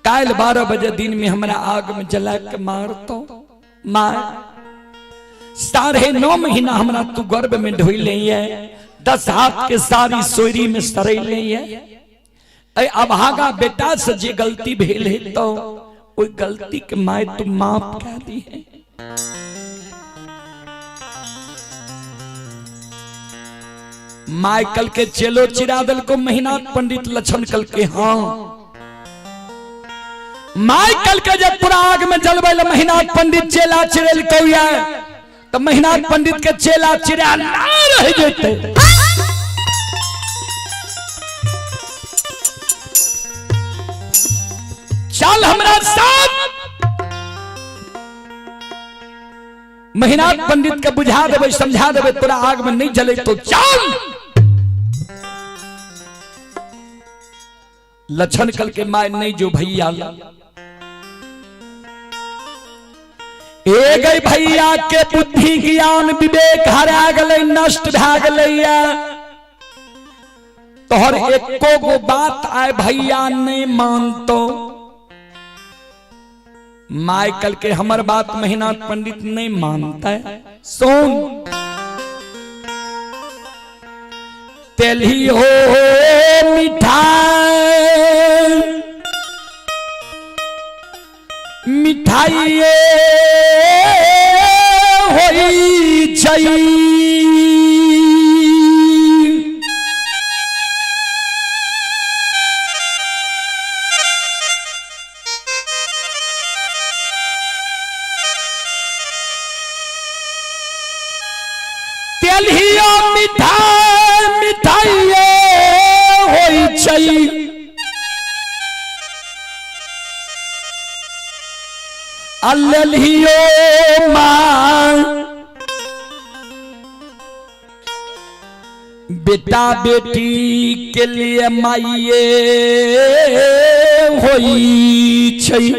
काल 12 बजे दिन में हमरा आग में जला के मारतो मार 9.5 महीना हमरा तू गर्भ में ढोई ले 10 हाथ के सारी सोयरी में सरे ले अभागा बेटा से जे गलती भेल है तो ओई गलती के माय तू माफ कर दी है। माइकल के चेलो चिरादल को महीनाथ पंडित लक्षण कल के हाँ माइकल के जब पूरा आग में जलबे महीनाथ पंडित चेला चिरेल कौया तो महीनाथ पंडित के चेला चिरा ना रह जेते। चल हमरा साथ महीनाथ पंडित के बुझा देवे समझा देवे तोरा आग में नहीं जले तो चल। लक्षण कल के माय नहीं जो भैया ए गई भैया के बुद्धि ज्ञान विवेक हरा गले नष्ट भा गलैया तोहर एको गो बात आए भैया नहीं मानतो। माइकल के हमर बात महीनाथ पंडित नहीं मानता है। सुन तेली हो मिठाई मिठाई होई छई तेलिया मिठाई मिठाई होई छई अल्ललियो मां बेटा बेटी के लिए माइये होई छई।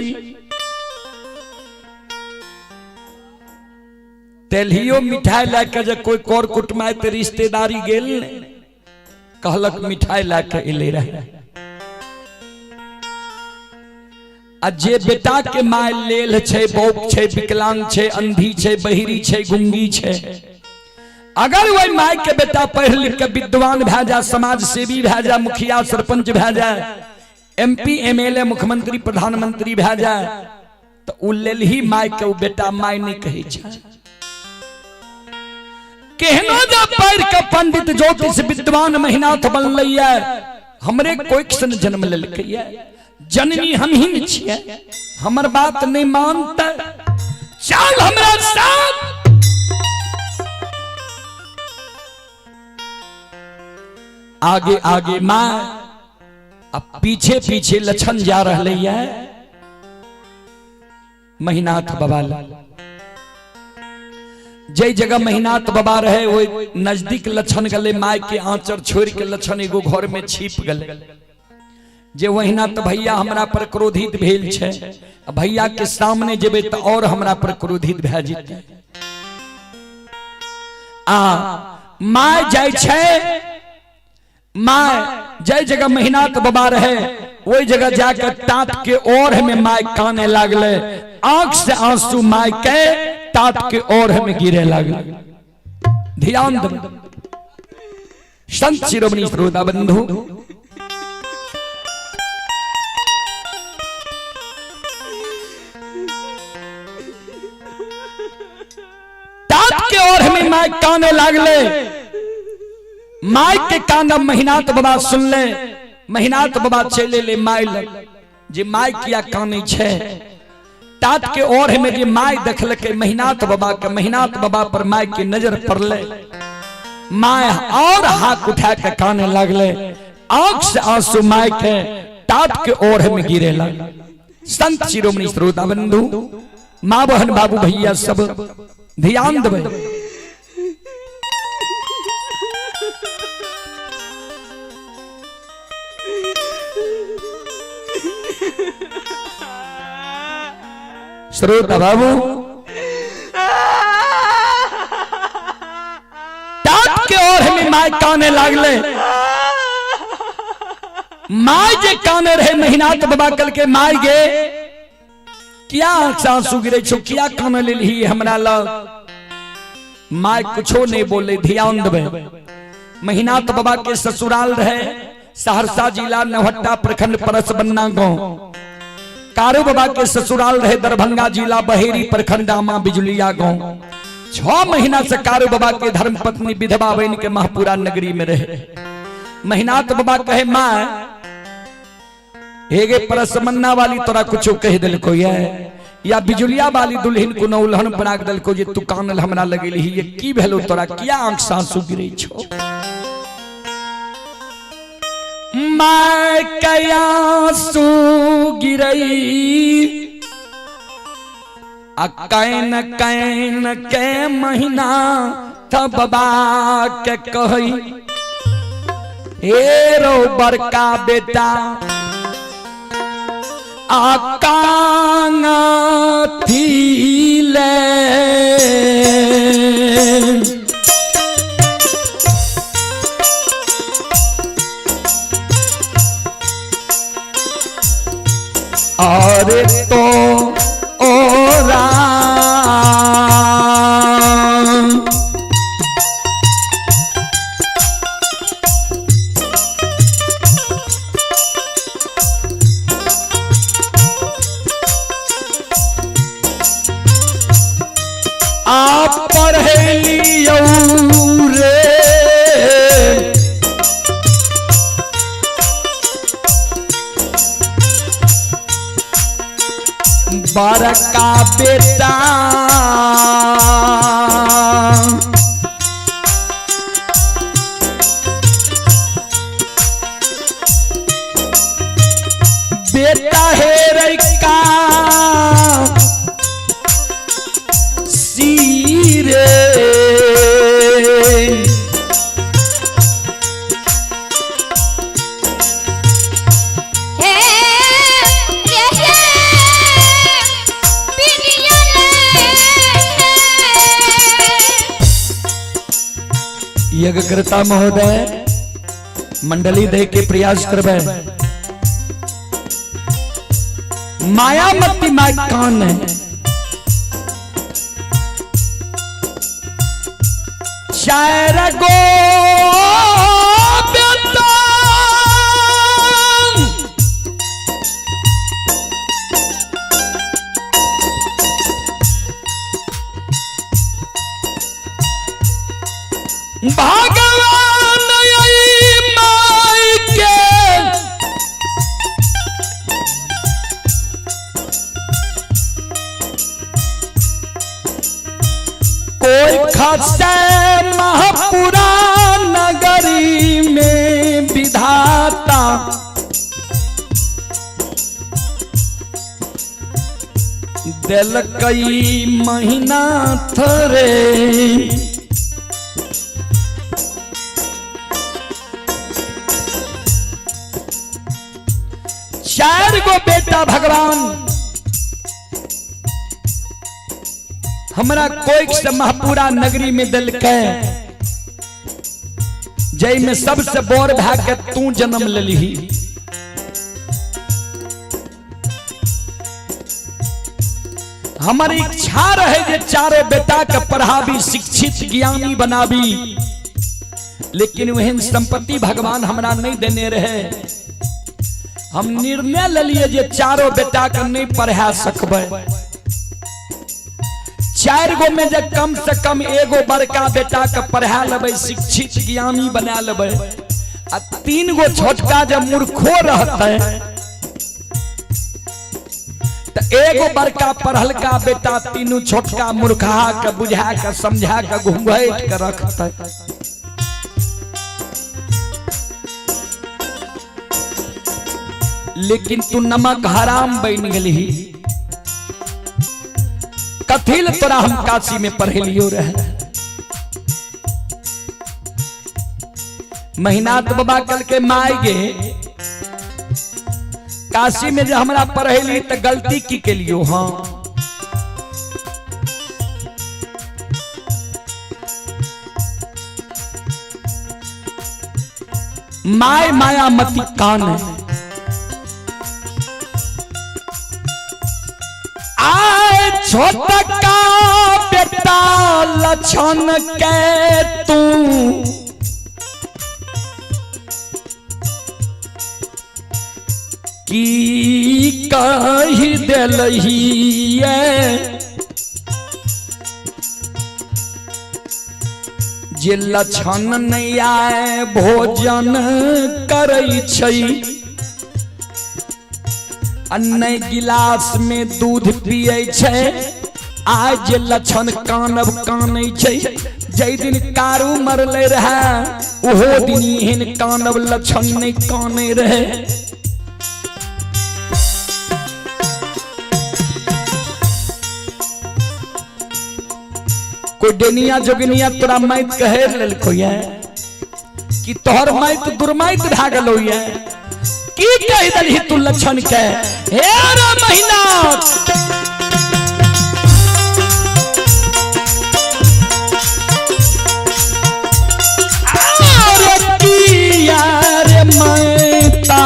तेलियो मिठाई लाके जे कोई कर कुटुमाय ते रिश्तेदारी गेल कहलक मिठाई लाके एले रहे आ जे बेटा के माय लेल छे बौक छे विकलांग छे अंधी छे बहिरी छे गुंगी छे अगर वही माय के बेटा पढ़ लिख के विद्वान भे जा समाज सेवी भे जा मुखिया सरपंच भे जाए MP MLA मुख्यमंत्री प्रधानमंत्री भे जाए तो उ लेल ही माय के उ बेटा माय नहीं कहे छे। केहनो जा पढ़ के पंडित ज्योतिष विद्वान महीनाथ बनलैया हमरे कोई सन जन्म लेलकैया जननी हम ही छिए हमर बात नहीं मानता चल हमरा साथ। आगे आगे मां अब पीछे पीछे लक्षण जा रहले है महीनाथ बाबा जय जगह महीनाथ बाबा रहे वो नजदीक लक्षण गले माय के आंचर छोड़ के लक्षण एगो घर में छिप गले जे वहीना तो भैया हमरा पर क्रोधित भेल छे भैया के सामने जेबे तो और हमरा पर क्रोधित भे जेते। माय जाय छे माय जय जगह महीनाथ बाबा रहे वही जगह जाकर टाट के ओर में माय काने लागले आंख से आंसू माय के टाट के ओर में गिरे लागले। ध्यान दो संत शिरोमणि श्रोता बंधु के और हमें माय काने लागले माय के काना महीनाथ बाबा सुन ले महीनाथ बाबा चले ले माय जे माय किया काने छे टाट के और हमें जे माय देखल के महीनाथ बाबा पर माय की नजर पड़ले माय और हाथ उठा के काने लागले आंख से आंसू माय के टाट के और हमें गिरे लागले। संत शिरोमणि श्रोता बंधु मां बहन बाबू भैया सब ध्यान देवे श्रोता बाबू टाट के और हमें माय काने लागले माय जे काने रहे महीनाथ बाबा कल के माय गे क्या आंसू गिरे छो क्या कान ले ली हमरा लग माय कुछो नहीं बोले। ध्यान देवे महीनाथ बाबा के ससुराल रहे सहरसा जिला नवहट्टा प्रखंड परसबन्ना गांव। कारू बाबा के ससुराल रहे दरभंगा जिला बहेरी प्रखंड आमा बिजुलिया गांव। 6 महीना से कारू बाबा के धर्म पत्नी विधवा बन के महपुरा नगरी में रहे। महीनात बाबा कहे माँ हेगे परसमन्ना वाली तोरा कुछ कह दिल को या बिजुलिया वाली दुल्हन को नौलहन बना दिल को जे तू कानल हमरा लगेली ये की भेलो तोरा किया आंख से आंसू गिरे छो। मैं कया सू गिरई कैन कैन के महीना तब बाबा के कही हे रो बड़का बेटा आकांगा थीले और तो ओरा आप पढ़ेलियो रे बड़का बेटा बेटा है रे का सीरे यज्ञकर्ता महोदय मंडली दे के प्रयास करबे। मायामती माय कान है शायर गो बेटा भगवान माई के कोई खसे महपुरा नगरी में विधाता दिल कई महीना थरे शायर को बेटा भगवान हमरा कोई से महपुरा नगरी में दिल के जय में सबसे बोर भाग तू जन्म ले ली। हमारी इच्छा रहे जे चारों बेटा के पढ़ाबी शिक्षित ज्ञानी बनाबी लेकिन वह संपत्ति भगवान हमरा नहीं देने रहे। हम निर्णय ले लिए जे चारों बेटा के नहीं पढ़ा सकबे। 4 गो में जे कम से कम एगो बड़का बेटा के पढ़ा लेबे शिक्षित ज्ञानी बना लेबे आ 3 गो छोटका जब मूर्खो रहते तो एगो बड़का पढ़लका बेटा 3 छोटका मूर्खा के बुझा के समझा के घुंघट के रखते। लेकिन तू नमक हराम बन गली कथिल तोरा हम काशी में पढ़ेलियो रहे। महीनात बाबा कल के माय गे काशी में जो हमरा पढ़ेली तो गलती की के लियो। हाँ माय मायामती कान आए छोटका बेटा लछन के तू की कही दिलहिए जे लक्षण नहीं आए भोजन करै छै अन्य गिलास में दूध पिए छै आज जे लक्षण कानब कानै छै जै दिन कारू मरले रहे ओहो दिन एहन कानब लक्षण नहीं काने रहे कोई डेनिया जोगिनिया तोरा माइत कहे लेलको ये कि तोहर माइत दुर्माइत भा गेलो ये की कहि दलहि तू लक्षण के हे रे महीना अरे किया रे मैता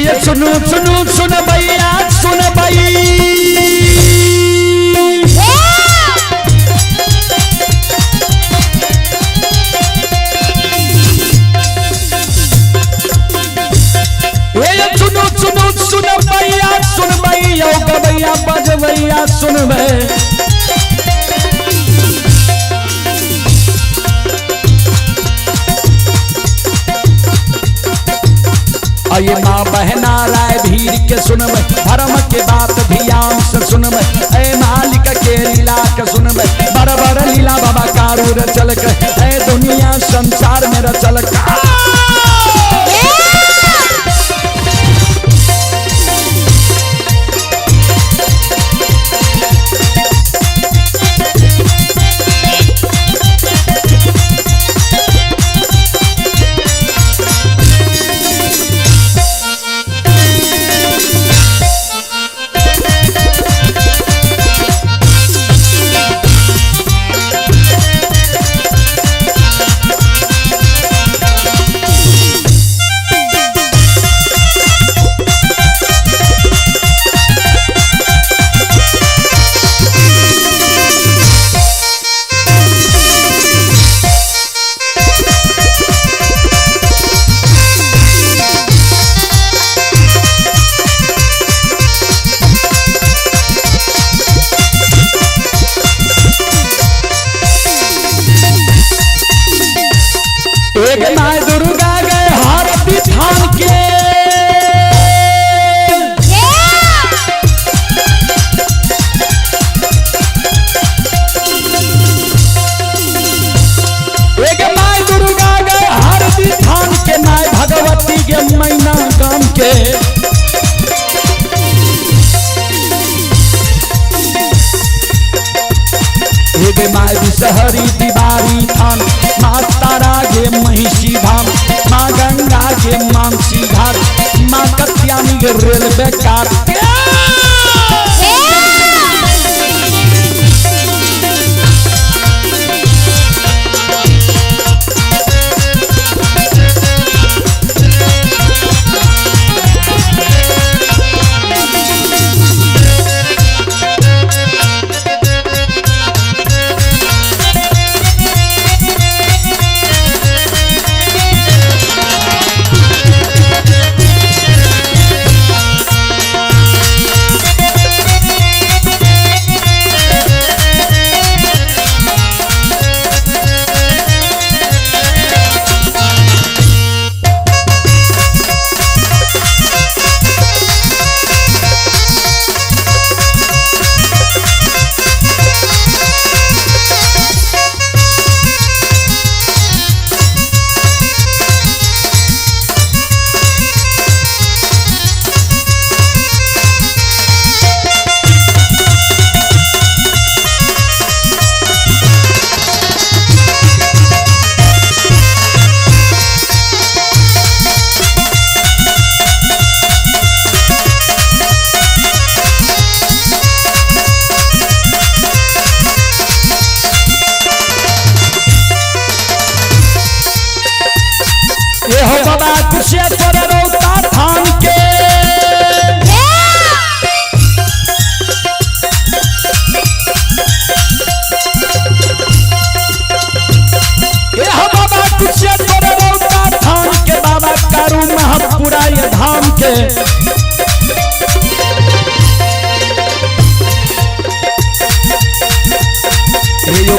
ये सुनो सुनो सुन भैया सुन भाई ये सुनो सुनो सुन भैया गवैया बजवैया सुन भाई ये माँ बहना राय भीड़ के सुनब धर्म के बात ध्यान से सुनब ऐ मालिक के लीला के सुनब बड़ बड़ लीला बाबा कारू रचल ऐ दुनिया संसार में रचल देवे माय विषहरी तिवारी थान, माँ तारा गे महिषी धाम, माँ गंगा गे मानसी घाट, माँ कत्यानी गे रेलवे काट।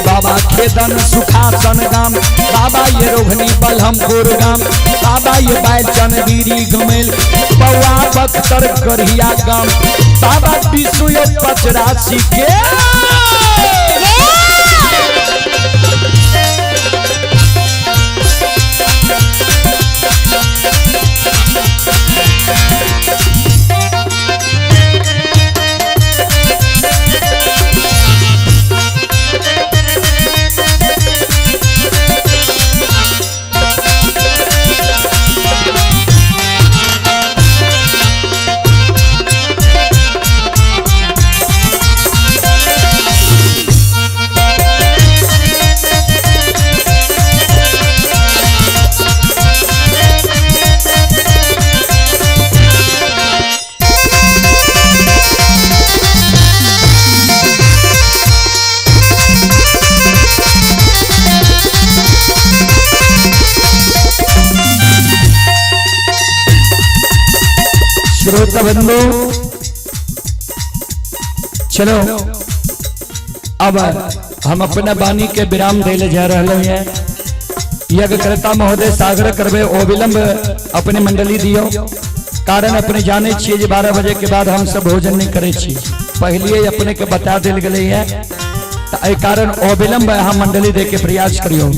बाबा खेदन सुखासन गाम, बाबा ये रोहनी बलहमपुर गाम, बाबा ये बैचन बीरी गमेल, बउआ बख्तर गढ़िया गाम, बाबा विष्णु 85 के श्रोता बंधु, चलो अब हम अपने वाणी के विराम देले जा रहे हैं। यज्ञकर्ता महोदय सागर करबे ओ विलंब अपने मंडली दियो, कारण अपने जाने छे 12 बजे के बाद हम सब भोजन नहीं करे छी, पहले अपने के बता दिल गए है, तो कारण ओ विलंब हम मंडली दे के प्रयास करियो।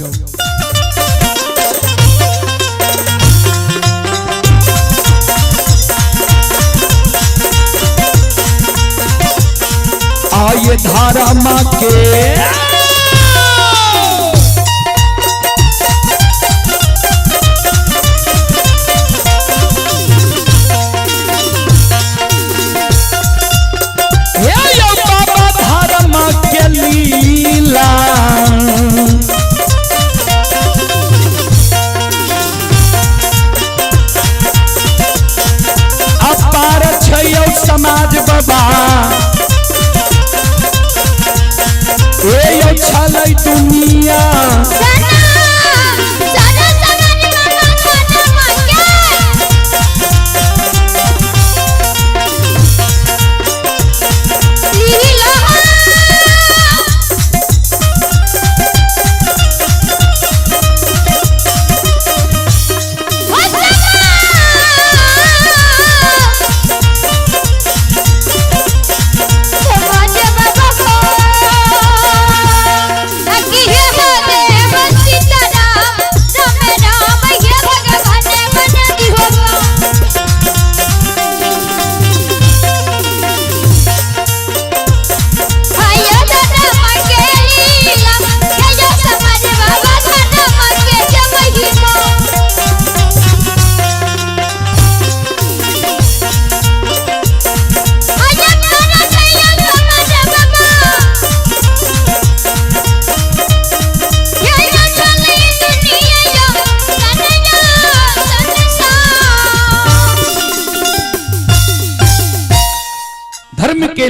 आये धारा माँ के बाबा धारा माँ के लीला, अपार छै समाज बाबा ये छलै दुनिया। Aquí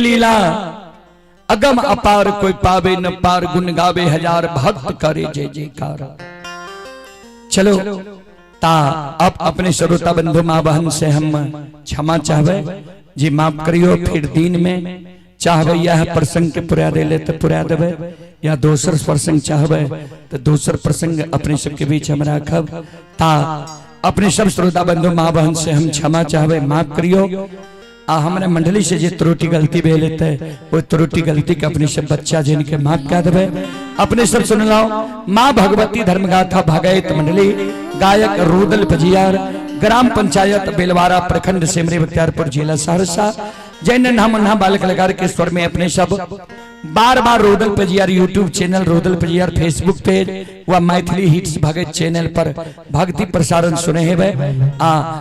लीला अगम अपार कोई पावे न पार, गुन गावे हजार भक्त करे जय जयकार। चलो ता अब अपने श्रोता बंधु माँ बहन से हम क्षमा चाहवे जी, माफ करियो। फिर दिन में चाहवे यह प्रसंग के पुरा दे ले तो पुरा देवे, या दोसर प्रसंग चाहवे तो दोसर प्रसंग अपने सबके बीच हम राखब। ता अपने सब श्रोता बंधु माँ बहन से हम क्षमा चाहवे, माफ करियो। हमारे मंडली से जो त्रुटि गलती बे लेते है वो त्रुटि गलती के अपने सब बच्चा जिनके माफ कर देवे। अपने सब सुन लो। माँ भगवती धर्मगाथा भागयत मंडली, गायक रुदल पजियार, ग्राम पंचायत बेलवारा, प्रखंड सिमरी बख्तियारपुर, जिला सहरसा। जय नन्हा मुन्हा बाल कलाकार के स्वर में अपने सब बार बार Rudal Pajiyar YouTube channel, Rudal Pajiyar Facebook page व मैथिली हिट्स भगत चैनल पर भक्ति प्रसारण सुने है।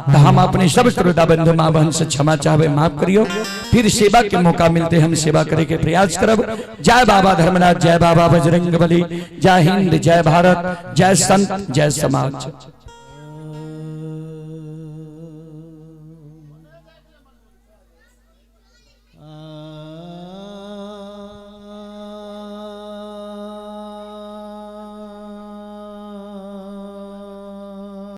तो हम अपने सब श्रोता बंधु माँ बहन से क्षमा चाहवे, माफ करियो। फिर सेवा के मौका मिलते हम सेवा करे के प्रयास करब। जय बाबा धर्मराज, जय बाबा बजरंग बली, जय हिंद, जय भारत, जय संत, जय समाज।